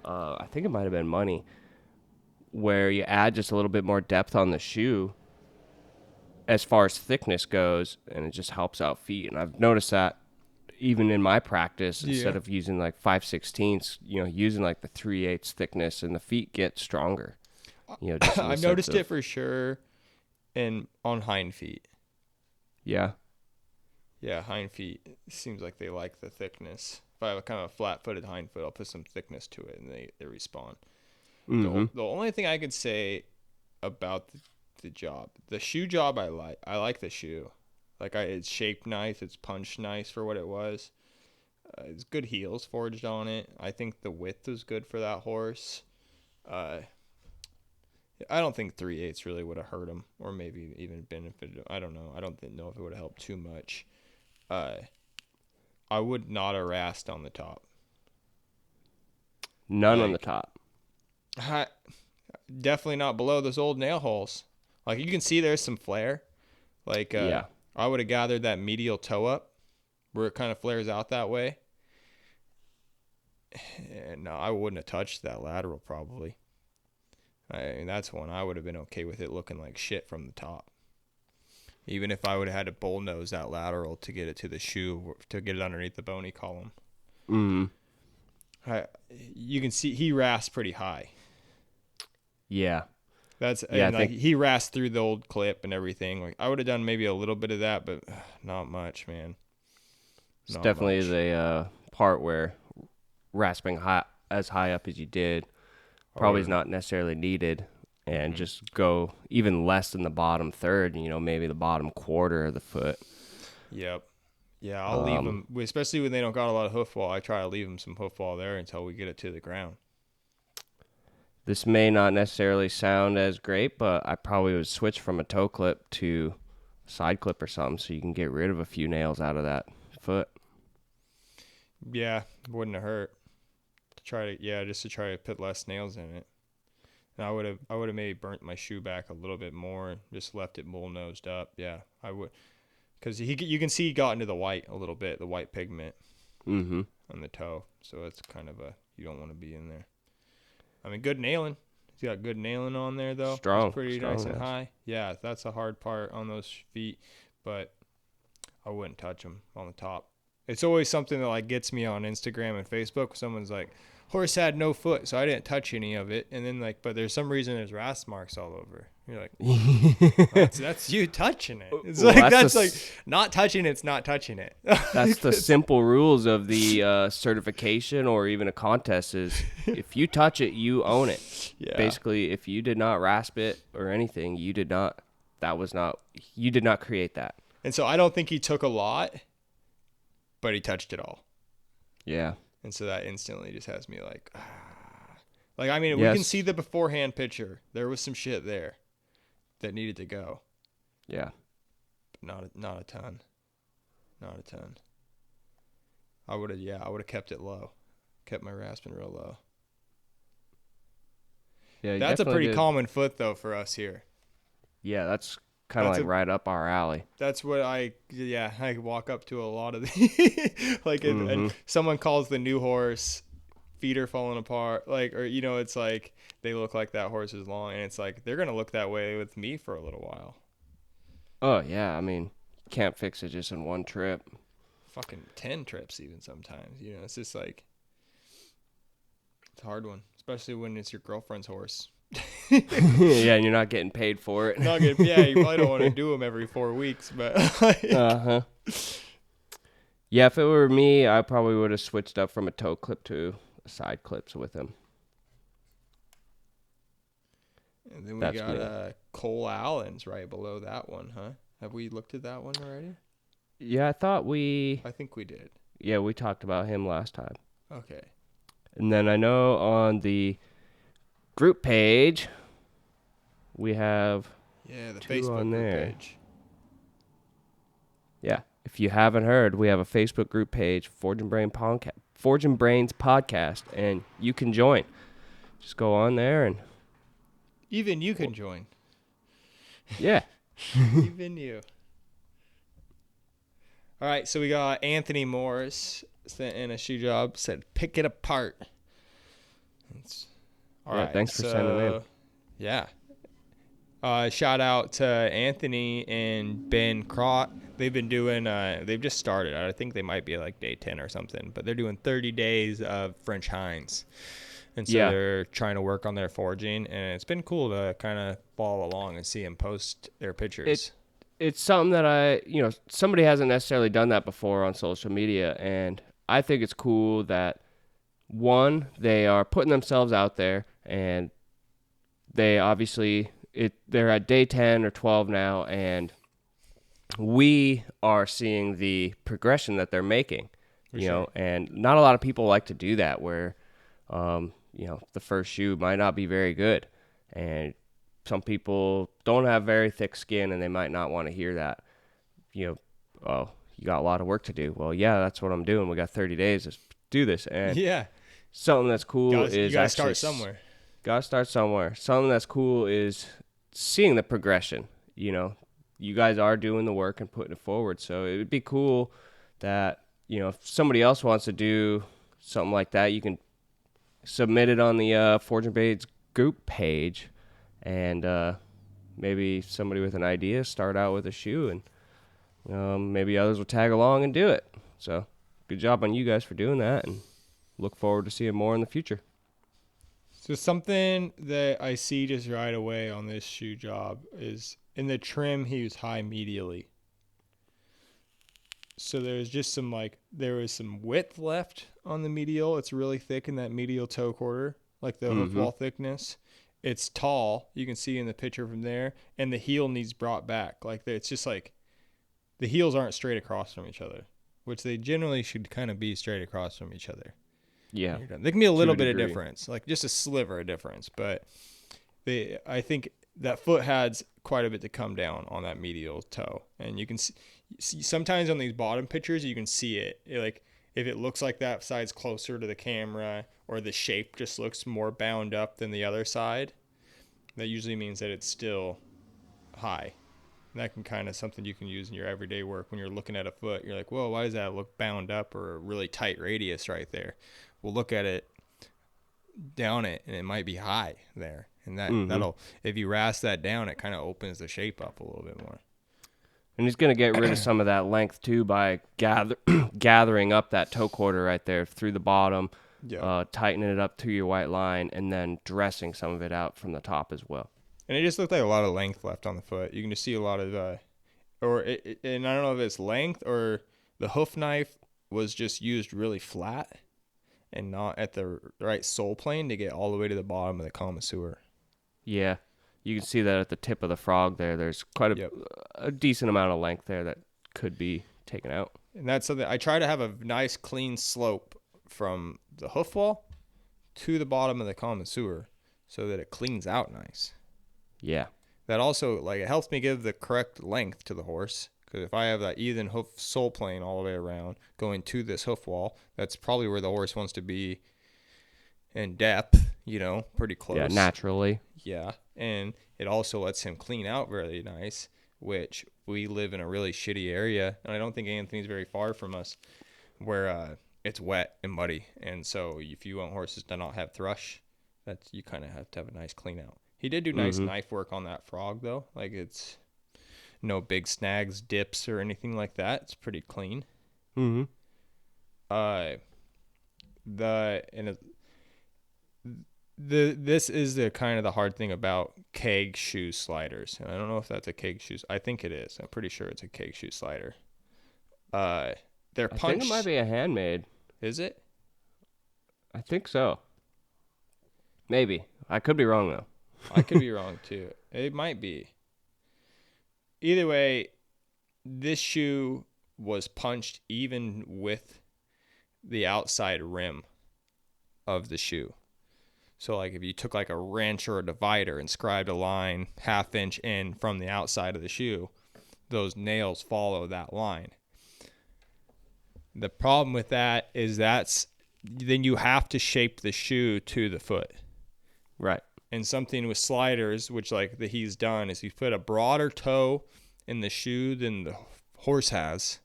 I think it might have been Money, where you add just a little bit more depth on the shoe as far as thickness goes, and it just helps out feet. And I've noticed that even in my practice, instead Yeah. of using like 5/16, using like the 3/8 thickness, and the feet get stronger. Just in the I've sense noticed of- it for sure on hind feet. Yeah. Yeah, hind feet seems like they like the thickness. If I have a kind of a flat-footed hind foot, I'll put some thickness to it and they respond. Mm-hmm. The only thing I could say about the job, the shoe job, I like the shoe. Like it's shaped nice, it's punched nice for what it was. It's good heels forged on it. I think the width was good for that horse. I don't think 3/8 really would have hurt him, or maybe even benefited him. I don't know. I don't know if it would have helped too much. I would not have rasped on the top. None on the Like- top. Definitely not below those old nail holes. Like you can see there's some flare. Like Yeah. I would have gathered that medial toe up where it kind of flares out that way. And no, I wouldn't have touched that lateral probably. I mean, that's one I would have been okay with it looking like shit from the top. Even if I would have had to bullnose that lateral to get it to the shoe, to get it underneath the bony column. Mm-hmm. You can see he rasped pretty high. Yeah. That's Yeah, and I like think he rasped through the old clip and everything. Like I would have done maybe a little bit of that, but not much, man. it's Not definitely much. the part where rasping as high up as you did probably is would've- not necessarily needed, and Mhm. just go even less than the bottom third, maybe the bottom quarter of the foot. Yep. Yeah, I'll leave Um, them, especially when they don't got a lot of hoof wall. I try to leave them some hoof wall there until we get it to the ground. this may not necessarily sound as great, but I probably would switch from a toe clip to a side clip or something so you can get rid of a few nails out of that foot. Yeah, wouldn't have hurt. Just to try to put less nails in it. And I would have maybe burnt my shoe back a little bit more, and just left it bull nosed up. Yeah, I would, because you can see he got into the white a little bit, the white pigment Mm-hmm. on the toe. So it's kind of you don't want to be in there. I mean, good nailing. He's got good nailing on there though. Strong. It's pretty Strong nice and nails. high. Yeah, that's a hard part on those feet, but I wouldn't touch them on the top. It's always something that like gets me on Instagram and Facebook. Someone's like, horse had no foot, so I didn't touch any of it. And then like, but there's some reason there's rasp marks all over. You're like, that's you touching it. It's Well, like that's that's like not touching it's not touching it. That's the simple rules of the certification or even a contest is if you touch it, you own it. Yeah. Basically, if you did not rasp it or anything, you did not create that. And so I don't think he took a lot, but he touched it all. Yeah. And so that instantly just has me like, Like, I mean, we Yes. can see the beforehand picture. There was some shit there that needed to go. Yeah. But not a ton. Not a ton. I would have kept it low. Kept my rasping real low. Yeah. you That's a definitely pretty did. common foot though for us here. Yeah, that's kind of That's like right up our alley. That's what I walk up to a lot of the like and someone calls the new horse feet are falling apart, like, or it's like they look like that horse is long, and it's like they're gonna look that way with me for a little while. Oh yeah, I mean, you can't fix it just in one trip. Fucking 10 trips even sometimes. It's just like it's a hard one, especially when it's your girlfriend's horse. Yeah, and you're not getting paid for it. Not good. Yeah, you probably don't want to do them every 4 weeks, but Uh-huh. Yeah, if it were me, I probably would have switched up from a toe clip to side clips with him. And then we That's got me. Cole Allen's right below that one, huh? Have we looked at that one already? Yeah, I thought I think we did. we talked about him last time. Okay. And then I know on the group page, we have, Yeah, the 2 Facebook on group there. page. yeah, if you haven't heard, we have a Facebook group page, Forge and Brains Podcast, and you can join. Just go on there and, Even you can join. yeah. Even you. All right, so we got Anthony Morris sent in a shoe job, said pick it apart. All Yeah, right. thanks for sending in. Yeah. Shout out to Anthony and Ben Crott. They've been doing, they've just started. I think they might be like day 10 or something, but they're doing 30 days of French Hines. And so Yeah. they're trying to work on their forging, and it's been cool to kind of follow along and see them post their pictures. It's something that somebody hasn't necessarily done that before on social media, and I think it's cool that, one, they are putting themselves out there, and they obviously they're at day 10 or 12 now, and we are seeing the progression that they're making, and not a lot of people like to do that where, the first shoe might not be very good, and some people don't have very thick skin and they might not want to hear that, oh, you got a lot of work to do. Well, yeah, that's what I'm doing. We got 30 days to do this. And Yeah. something that's cool You is gotta actually start somewhere. Gotta start somewhere. Something that's cool is seeing the progression. You guys are doing the work and putting it forward. So it would be cool that, if somebody else wants to do something like that, you can submit it on the Forge and Blades group page, and maybe somebody with an idea start out with a shoe, and maybe others will tag along and do it. So good job on you guys for doing that, and look forward to seeing more in the future. So something that I see just right away on this shoe job is in the trim he was high medially. So there's just there was some width left on the medial. It's really thick in that medial toe quarter, like the hoof wall thickness. It's tall. You can see in the picture from there, and the heel needs brought back. Like it's just like the heels aren't straight across from each other, which they generally should kind of be straight across from each other. Yeah. There can be a little bit degree. of difference, like just a sliver of difference, but I think that foot has quite a bit to come down on that medial toe, and you can see sometimes on these bottom pictures you can see it. Like if it looks like that side's closer to the camera, or the shape just looks more bound up than the other side, that usually means that it's still high. And that can kind of something you can use in your everyday work when you're looking at a foot. You're like, whoa, why does that look bound up, or a really tight radius right there? We'll look at it down it, and it might be high there. And that'll, if you rasp that down, it kind of opens the shape up a little bit more. And he's going to get rid of some of that length too by gathering up that toe quarter right there through the bottom, tightening it up to your white line, and then dressing some of it out from the top as well. And it just looked like a lot of length left on the foot. You can just see a lot of, and I don't know if it's length or the hoof knife was just used really flat and not at the right sole plane to get all the way to the bottom of the connoisseur. Yeah, you can see that at the tip of the frog there. There's quite a decent amount of length there that could be taken out. And that's something I try to have a nice clean slope from the hoof wall to the bottom of the connoisseur so that it cleans out nice. Yeah. That also, like, it helps me give the correct length to the horse. Because if I have that even hoof sole plane all the way around going to this hoof wall, that's probably where the horse wants to be in depth, pretty close. Yeah, naturally. Yeah. And it also lets him clean out really nice, which we live in a really shitty area. And I don't think Anthony's very far from us, where it's wet and muddy. And so if you want horses to not have thrush, you kind of have to have a nice clean out. He did do nice knife work on that frog, though. Like, it's no big snags, dips, or anything like that. It's pretty clean. Mm-hmm. This is the kind of the hard thing about keg shoe sliders. And I don't know if that's a keg shoe. I think it is. I'm pretty sure it's a keg shoe slider. They're punched. I think it might be a handmade. Is it? I think so. Maybe. I could be wrong, though. I could be wrong, too. It might be. Either way, this shoe was punched even with the outside rim of the shoe. So, like, if you took, like, a wrench or a divider and scribed a line half-inch in from the outside of the shoe, those nails follow that line. The problem with that is then you have to shape the shoe to the foot. Right. And something with sliders, which that he's done, is he's put a broader toe in the shoe than the horse has.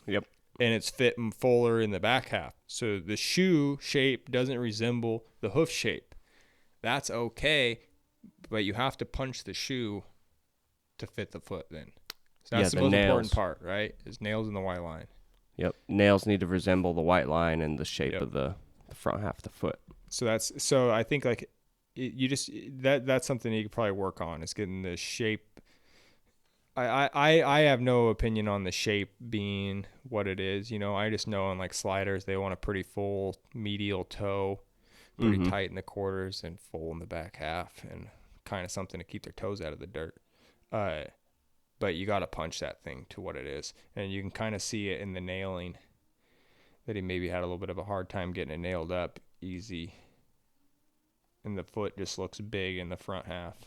Yep. And it's fit fuller in the back half. So the shoe shape doesn't resemble the hoof shape. That's okay, but you have to punch the shoe to fit the foot then. So that's the most important part, right? Is nails in the white line. Yep. Nails need to resemble the white line and the shape of the front half of the foot. So I think that's something you could probably work on, is getting the shape. I have no opinion on the shape being what it is. I just know on sliders they want a pretty full medial toe, pretty tight in the quarters and full in the back half, and kind of something to keep their toes out of the dirt. But you got to punch that thing to what it is, and you can kind of see it in the nailing that he maybe had a little bit of a hard time getting it nailed up easy. And the foot just looks big in the front half.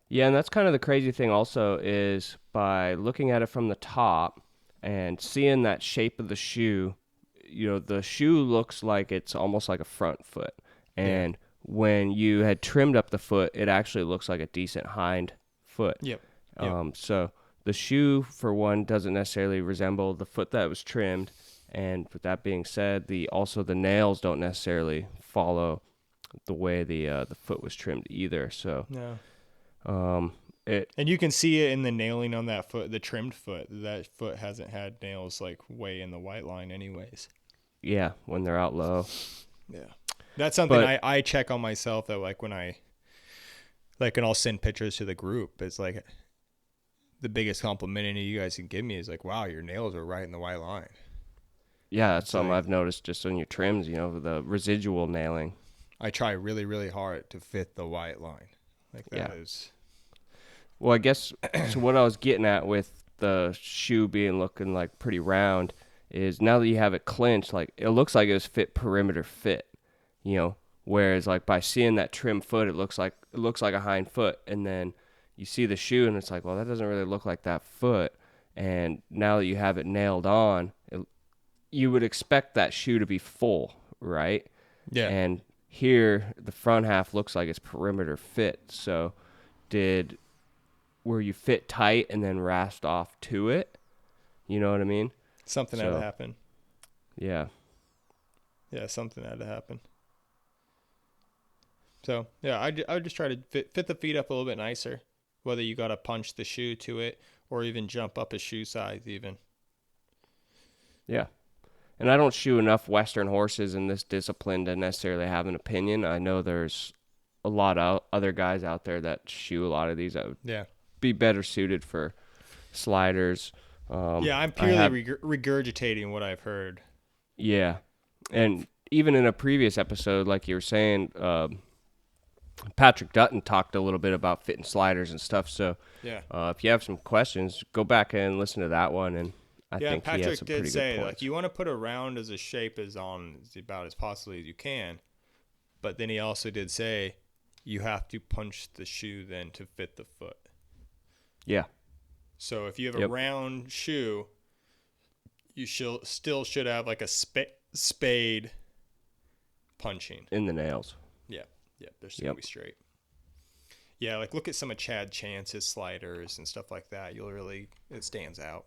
Yeah, and that's kind of the crazy thing also, is by looking at it from the top and seeing that shape of the shoe, the shoe looks like it's almost like a front foot. And when you had trimmed up the foot, it actually looks like a decent hind foot. Yep. So the shoe, for one, doesn't necessarily resemble the foot that was trimmed. And with that being said, the nails don't necessarily follow the way the foot was trimmed either. So no. And you can see it in the nailing on that foot, the trimmed foot. That foot hasn't had nails way in the white line anyways. Yeah, when they're out low. Yeah. That's something But I check on myself though, and I'll send pictures to the group. It's like the biggest compliment any of you guys can give me is like, wow, your nails are right in the white line. yeah, that's It's something like I've noticed just on your trims, the residual nailing. I try really, really hard to fit the white line. Like that Yeah. is Well, I guess so. What I was getting at with the shoe being looking like pretty round is now that you have it clinched, like it looks like it was fit perimeter fit, you know. Whereas like by seeing that trim foot, it looks like a hind foot, and then you see the shoe and it's like, well, that doesn't really look like that foot. And now that you have it nailed on, you would expect that shoe to be full, right? yeah. And here the front half looks like it's perimeter fit. So did where you fit tight and then rasped off to it. You know what I mean? Something had to So, happen. yeah. Yeah, something had to happen. So yeah, I would just try to fit the feet up a little bit nicer, whether you got to punch the shoe to it or even jump up a shoe size even. Yeah. And I don't shoe enough Western horses in this discipline to necessarily have an opinion. I know there's a lot of other guys out there that shoe a lot of these that would Yeah. be better suited for sliders. Yeah, I'm purely regurgitating what I've heard. Yeah. And even in a previous episode, like you were saying, Patrick Dutton talked a little bit about fitting sliders and stuff. So Yeah. if you have some questions, go back and listen to that one. And I Yeah, think he Patrick has some did pretty say good like points. you want to put a round as a shape as on about as possibly as you can, but then he also did say you have to punch the shoe then to fit the foot. Yeah. So if you have a Yep. round shoe, you still should have like a spade punching. In the nails. Yeah, yeah, they're still gonna be straight. Yeah, like look at some of Chad Chance's sliders and stuff like that. It stands out.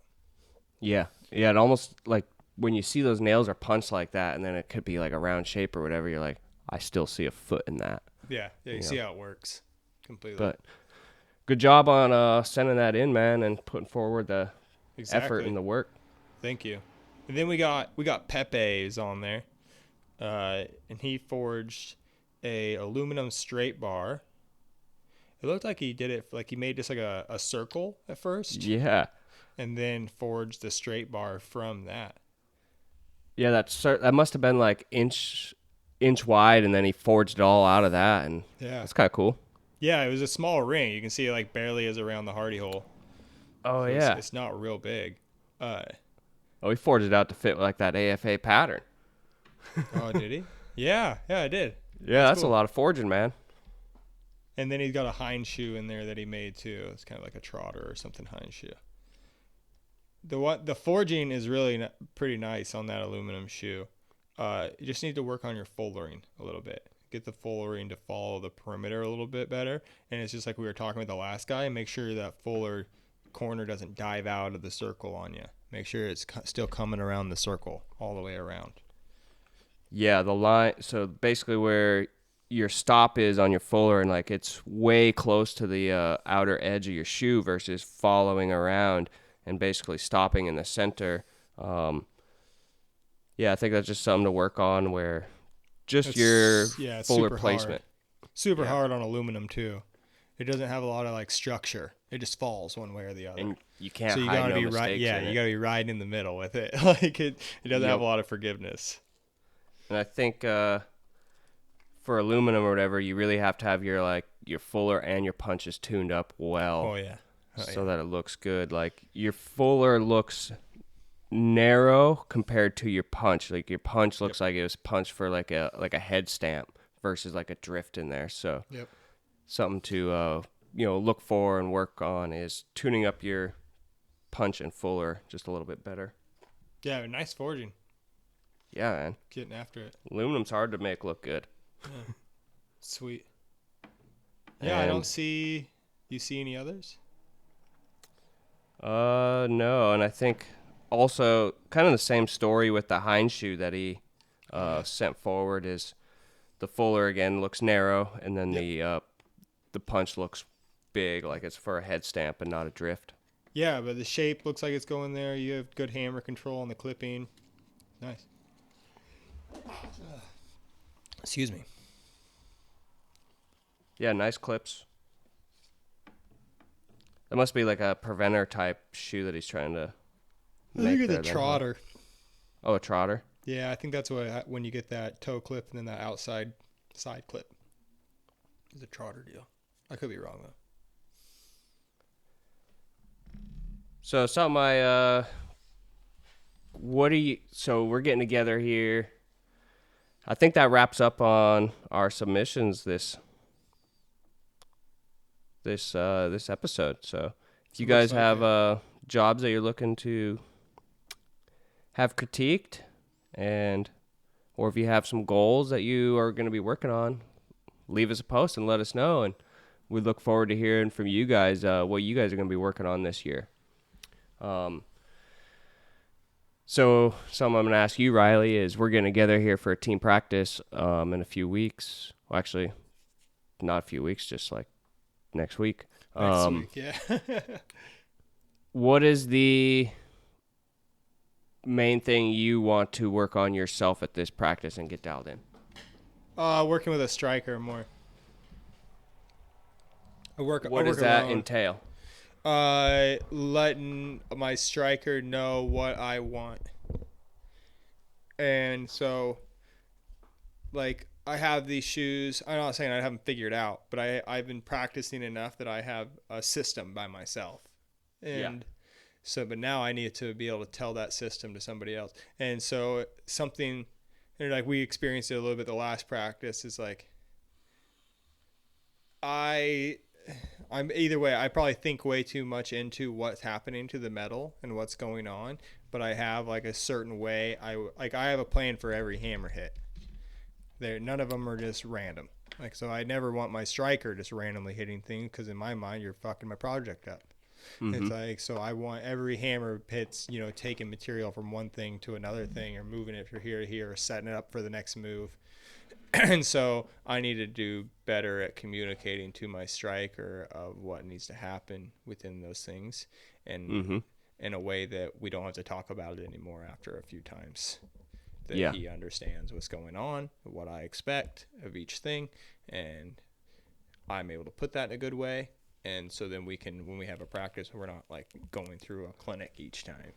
Yeah. Yeah. It almost like when you see those nails are punched like that and then it could be like a round shape or whatever, you're like, I still see a foot in that. Yeah, you see how it works completely. But good job on sending that in, man, and putting forward the effort and the work. Thank you. And then we got Pepe's on there, and he forged a aluminum straight bar. It looked like he did it like he made just like a circle at first, Yeah. and then forged the straight bar from that. Yeah, that must have been like inch wide, and then he forged it all out of that, and Yeah, that's kind of cool. yeah. It was a small ring. You can see it like barely is around the hardy hole. Oh So yeah. it's not real big. Oh, he forged it out to fit like that AFA pattern. Oh, did he? Yeah, I did. Yeah, that's cool. a lot of forging, man. And then he's got a hind shoe in there that he made too. It's kind of like a trotter or something hind shoe. The forging is really pretty nice on that aluminum shoe. You just need to work on your fullering a little bit. Get the fullering to follow the perimeter a little bit better. And it's just like we were talking with the last guy. Make sure that fuller corner doesn't dive out of the circle on you. Make sure it's still coming around the circle all the way around. Yeah, the line. So basically, where your stop is on your fuller, and like it's way close to the outer edge of your shoe versus following around and basically stopping in the center. Yeah, I think that's just something to work on. Where just your fuller placement. Super hard on aluminum too. It doesn't have a lot of like structure. It just falls one way or the other. And you can't So you hide gotta no be right. mistakes Yeah, in you it. gotta be right in the middle with it. Like it doesn't have a lot of forgiveness. And I think for aluminum or whatever, you really have to have your fuller and your punches tuned up well. Oh yeah. So that it looks good. Like your fuller looks narrow compared to your punch. Like your punch looks like it was punched for like a head stamp versus like a drift in there. So something to look for and work on is tuning up your punch and fuller just a little bit better. Yeah, nice forging. Yeah, man. Getting after it. Aluminum's hard to make look good. Yeah. Sweet. Yeah, I don't see. You see any others? No, and I think also kind of the same story with the hind shoe that he sent forward is the fuller again looks narrow, and then the punch looks big, like it's for a head stamp and not a drift. Yeah, but the shape looks like it's going there. You have good hammer control on the clipping. Nice. Excuse me. Yeah, nice clips. That must be like a preventer type shoe that he's trying to I make think it's there. a then, huh? trotter. Oh, a trotter. Yeah, I think that's what when you get that toe clip and then that outside side clip. It's a trotter deal. I could be wrong though. So something what do you? So we're getting together here. I think that wraps up on our submissions this episode. So if you guys Looks like have it. jobs that you're looking to have critiqued, and or if you have some goals that you are going to be working on, leave us a post and let us know. And we look forward to hearing from you guys what you guys are going to be working on this year. So something I'm going to ask you, Riley, is we're getting together here for a team practice in a few weeks. Well, actually, not a few weeks, just like next week. Next week, yeah. What is the main thing you want to work on yourself at this practice and get dialed in? Working with a striker more. What does that entail? Letting my striker know what I want. And so, like, I have these shoes. I'm not saying I haven't figured out, but I've been practicing enough that I have a system by myself. And so, but now I need to be able to tell that system to somebody else. And so something, and like we experienced it a little bit the last practice, is like, I'm either way, I probably think way too much into what's happening to the metal and what's going on, but I have like a certain way. I have a plan for every hammer hit. None of them are just random. Like, so I never want my striker just randomly hitting things, because in my mind, you're fucking my project up. Mm-hmm. It's like, so I want every hammer hits, taking material from one thing to another thing, or moving it from here to here, or setting it up for the next move. And so I need to do better at communicating to my striker of what needs to happen within those things, and in a way that we don't have to talk about it anymore after a few times. That he understands what's going on, what I expect of each thing, and I'm able to put that in a good way. And so then we can, when we have a practice, we're not like going through a clinic each time.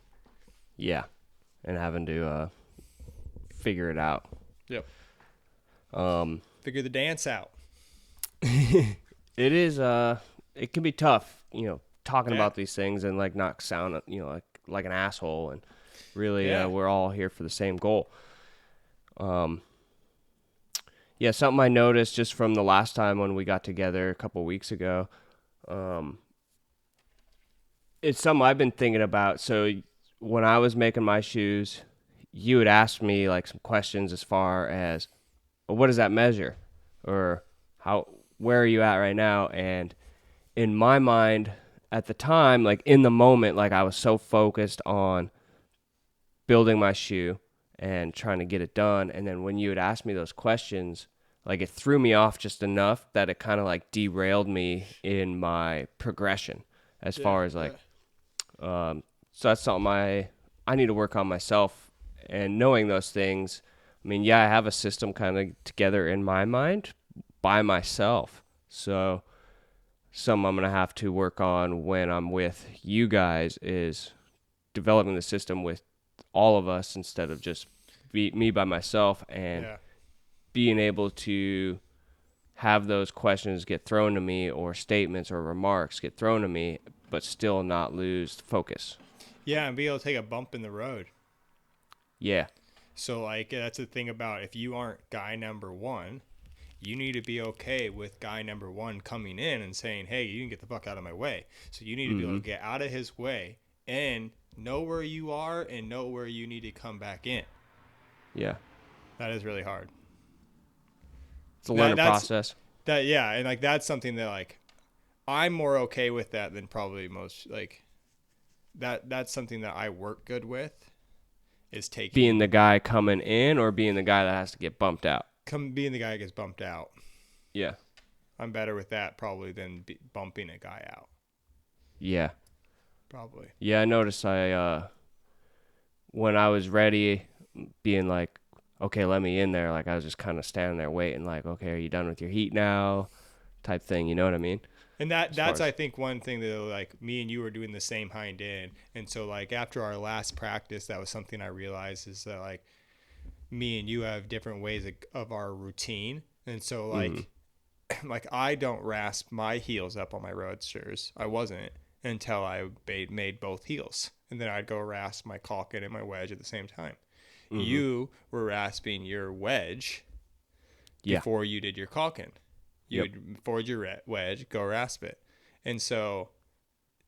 Yeah, and having to figure it out. Yep. Figure the dance out. It is. It can be tough, talking about these things and like not sound, like an asshole. And really, we're all here for the same goal. Something I noticed just from the last time when we got together a couple weeks ago. It's something I've been thinking about. So when I was making my shoes, you would ask me like some questions as far as, well, what does that measure? Or where are you at right now? And in my mind at the time, like in the moment, like I was so focused on building my shoe and trying to get it done. And then when you would ask me those questions, like it threw me off just enough that it kind of like derailed me in my progression as far as like, so that's something I need to work on myself. And knowing those things, I mean, I have a system kind of together in my mind by myself. So something I'm going to have to work on when I'm with you guys is developing the system with all of us instead of just me by myself, and being able to have those questions get thrown to me or statements or remarks get thrown to me, but still not lose focus. Yeah, and be able to take a bump in the road. Yeah. So, like, that's the thing about if you aren't guy number one, you need to be okay with guy number one coming in and saying, hey, you can get the fuck out of my way. So you need to be able to get out of his way and know where you are and know where you need to come back in. Yeah. That is really hard. It's a learning process. And, like, that's something that, like, I'm more okay with that than probably most, like, that's something that I work good with. Is taking being the guy coming in or being the guy that has to get bumped out? Being the guy that gets bumped out. Yeah. I'm better with that probably than bumping a guy out. Yeah. Probably. Yeah, I noticed when I was ready, being like, okay, let me in there. Like I was just kind of standing there waiting, like, okay, are you done with your heat now? Type thing, you know what I mean? And that's I think one thing that like me and you were doing the same hind end. And so like after our last practice, that was something I realized is that like me and you have different ways of our routine. And so like like I don't rasp my heels up on my roadsters. I wasn't until I made both heels. And then I'd go rasp my caulking and my wedge at the same time. You were rasping your wedge before you did your caulking. You would forge your wedge, go rasp it. And so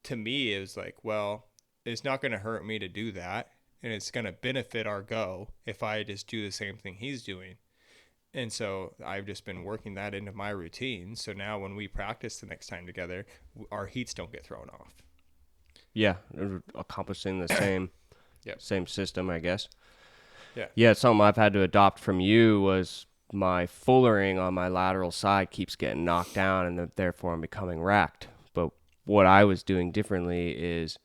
to me, it was like, well, it's not going to hurt me to do that. And it's going to benefit our go if I just do the same thing he's doing. And so I've just been working that into my routine. So now when we practice the next time together, our heats don't get thrown off. Yeah, accomplishing the same system, I guess. Yeah, something I've had to adopt from you was my fullering on my lateral side keeps getting knocked down, and therefore I'm becoming racked. But what I was doing differently is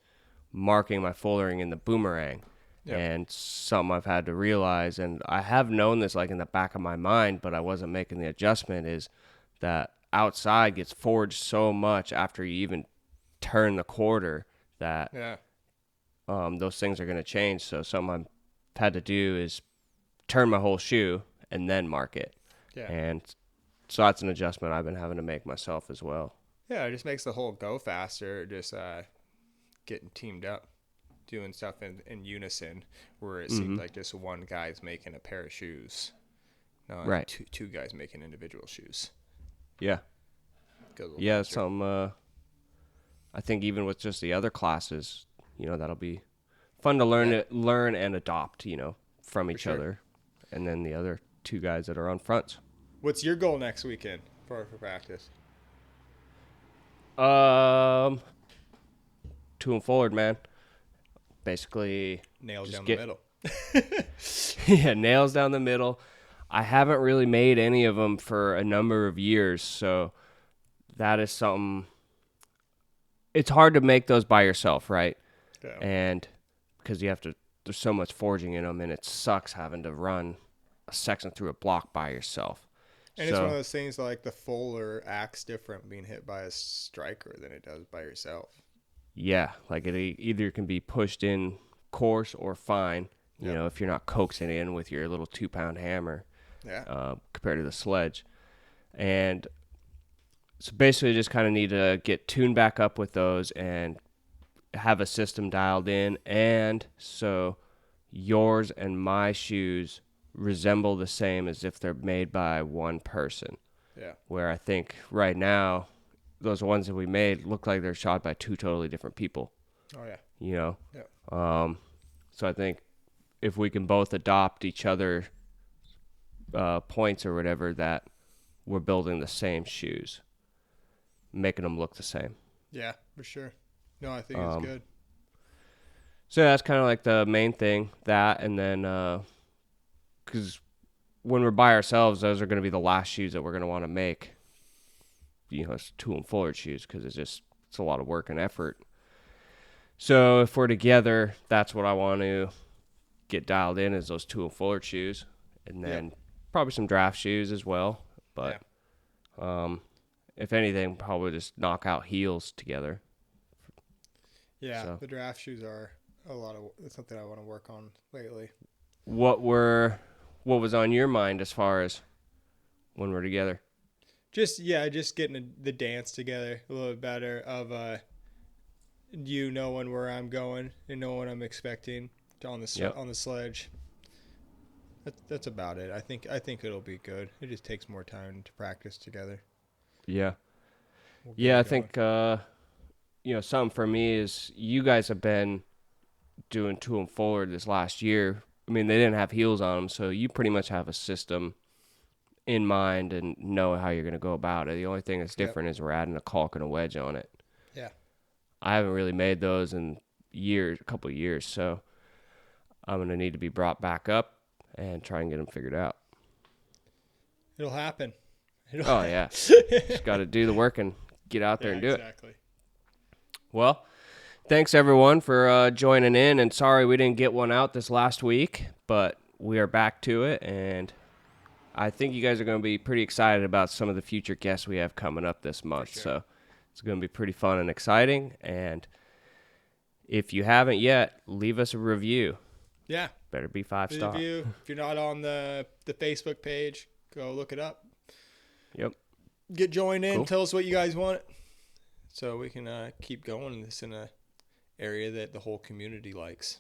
marking my fullering in the boomerang. And something I've had to realize, and I have known this like in the back of my mind, but I wasn't making the adjustment, is that outside gets forged so much after you even turn the quarter that those things are going to change. So something I've had to do is turn my whole shoe and then mark it. And so that's an adjustment I've been having to make myself as well. Yeah, it just makes the whole go faster, just getting teamed up, doing stuff in unison, where it seems like just one guy's making a pair of shoes. No, right. Two guys making individual shoes. Yeah. Yeah, something I think even with just the other classes, that'll be fun to learn and adopt, from each other. And then the other two guys that are on fronts. What's your goal next weekend for practice? To and forward, man. Basically, nails down the middle. Yeah, nails down the middle. I haven't really made any of them for a number of years, so that is something. It's hard to make those by yourself, right? Yeah. And because there's so much forging in them, and it sucks having to run a section through a block by yourself. And it's one of those things like the fuller acts different being hit by a striker than it does by yourself. Yeah, like it either can be pushed in coarse or fine, you know, if you're not coaxing it in with your little 2-pound hammer compared to the sledge. And so basically just kind of need to get tuned back up with those and have a system dialed in. And so yours and my shoes resemble the same as if they're made by one person. Yeah. Where I think right now, those ones that we made look like they're shot by two totally different people. Oh, yeah. You know? Yeah. So I think if we can both adopt each other points or whatever, that we're building the same shoes, making them look the same. Yeah, for sure. No, I think it's good. So that's kind of like the main thing, that, and then because when we're by ourselves, those are going to be the last shoes that we're going to want to make. You know, it's two and forward shoes because it's a lot of work and effort. So if we're together, that's what I want to get dialed in, is those two and forward shoes, and then probably some draft shoes as well. But if anything, probably just knock out heels together. Yeah, so. The draft shoes are something I want to work on lately. What was on your mind as far as when we're together? Just getting the dance together a little bit better, of you knowing where I'm going and knowing what I'm expecting on the sledge. That's about it. I think it'll be good. It just takes more time to practice together. Yeah. I think something for me is you guys have been doing two and forward this last year. I mean, they didn't have heels on them, so you pretty much have a system in mind and know how you're going to go about it. The only thing that's different is we're adding a caulk and a wedge on it. Yeah. I haven't really made those in a couple of years, so I'm going to need to be brought back up and try and get them figured out. It'll happen. Yeah. Just got to do the work and get out there and do it. Exactly. Well, thanks everyone for joining in, and sorry we didn't get one out this last week, but we are back to it, and I think you guys are going to be pretty excited about some of the future guests we have coming up this month. sure. So it's going to be pretty fun and exciting. And if you haven't yet, leave us a review. Yeah. Better be 5-star. Review. If you're not on the Facebook page, go look it up. Yep. Get joined in. Cool. Tell us what you guys want, so we can keep going this in a area that the whole community likes.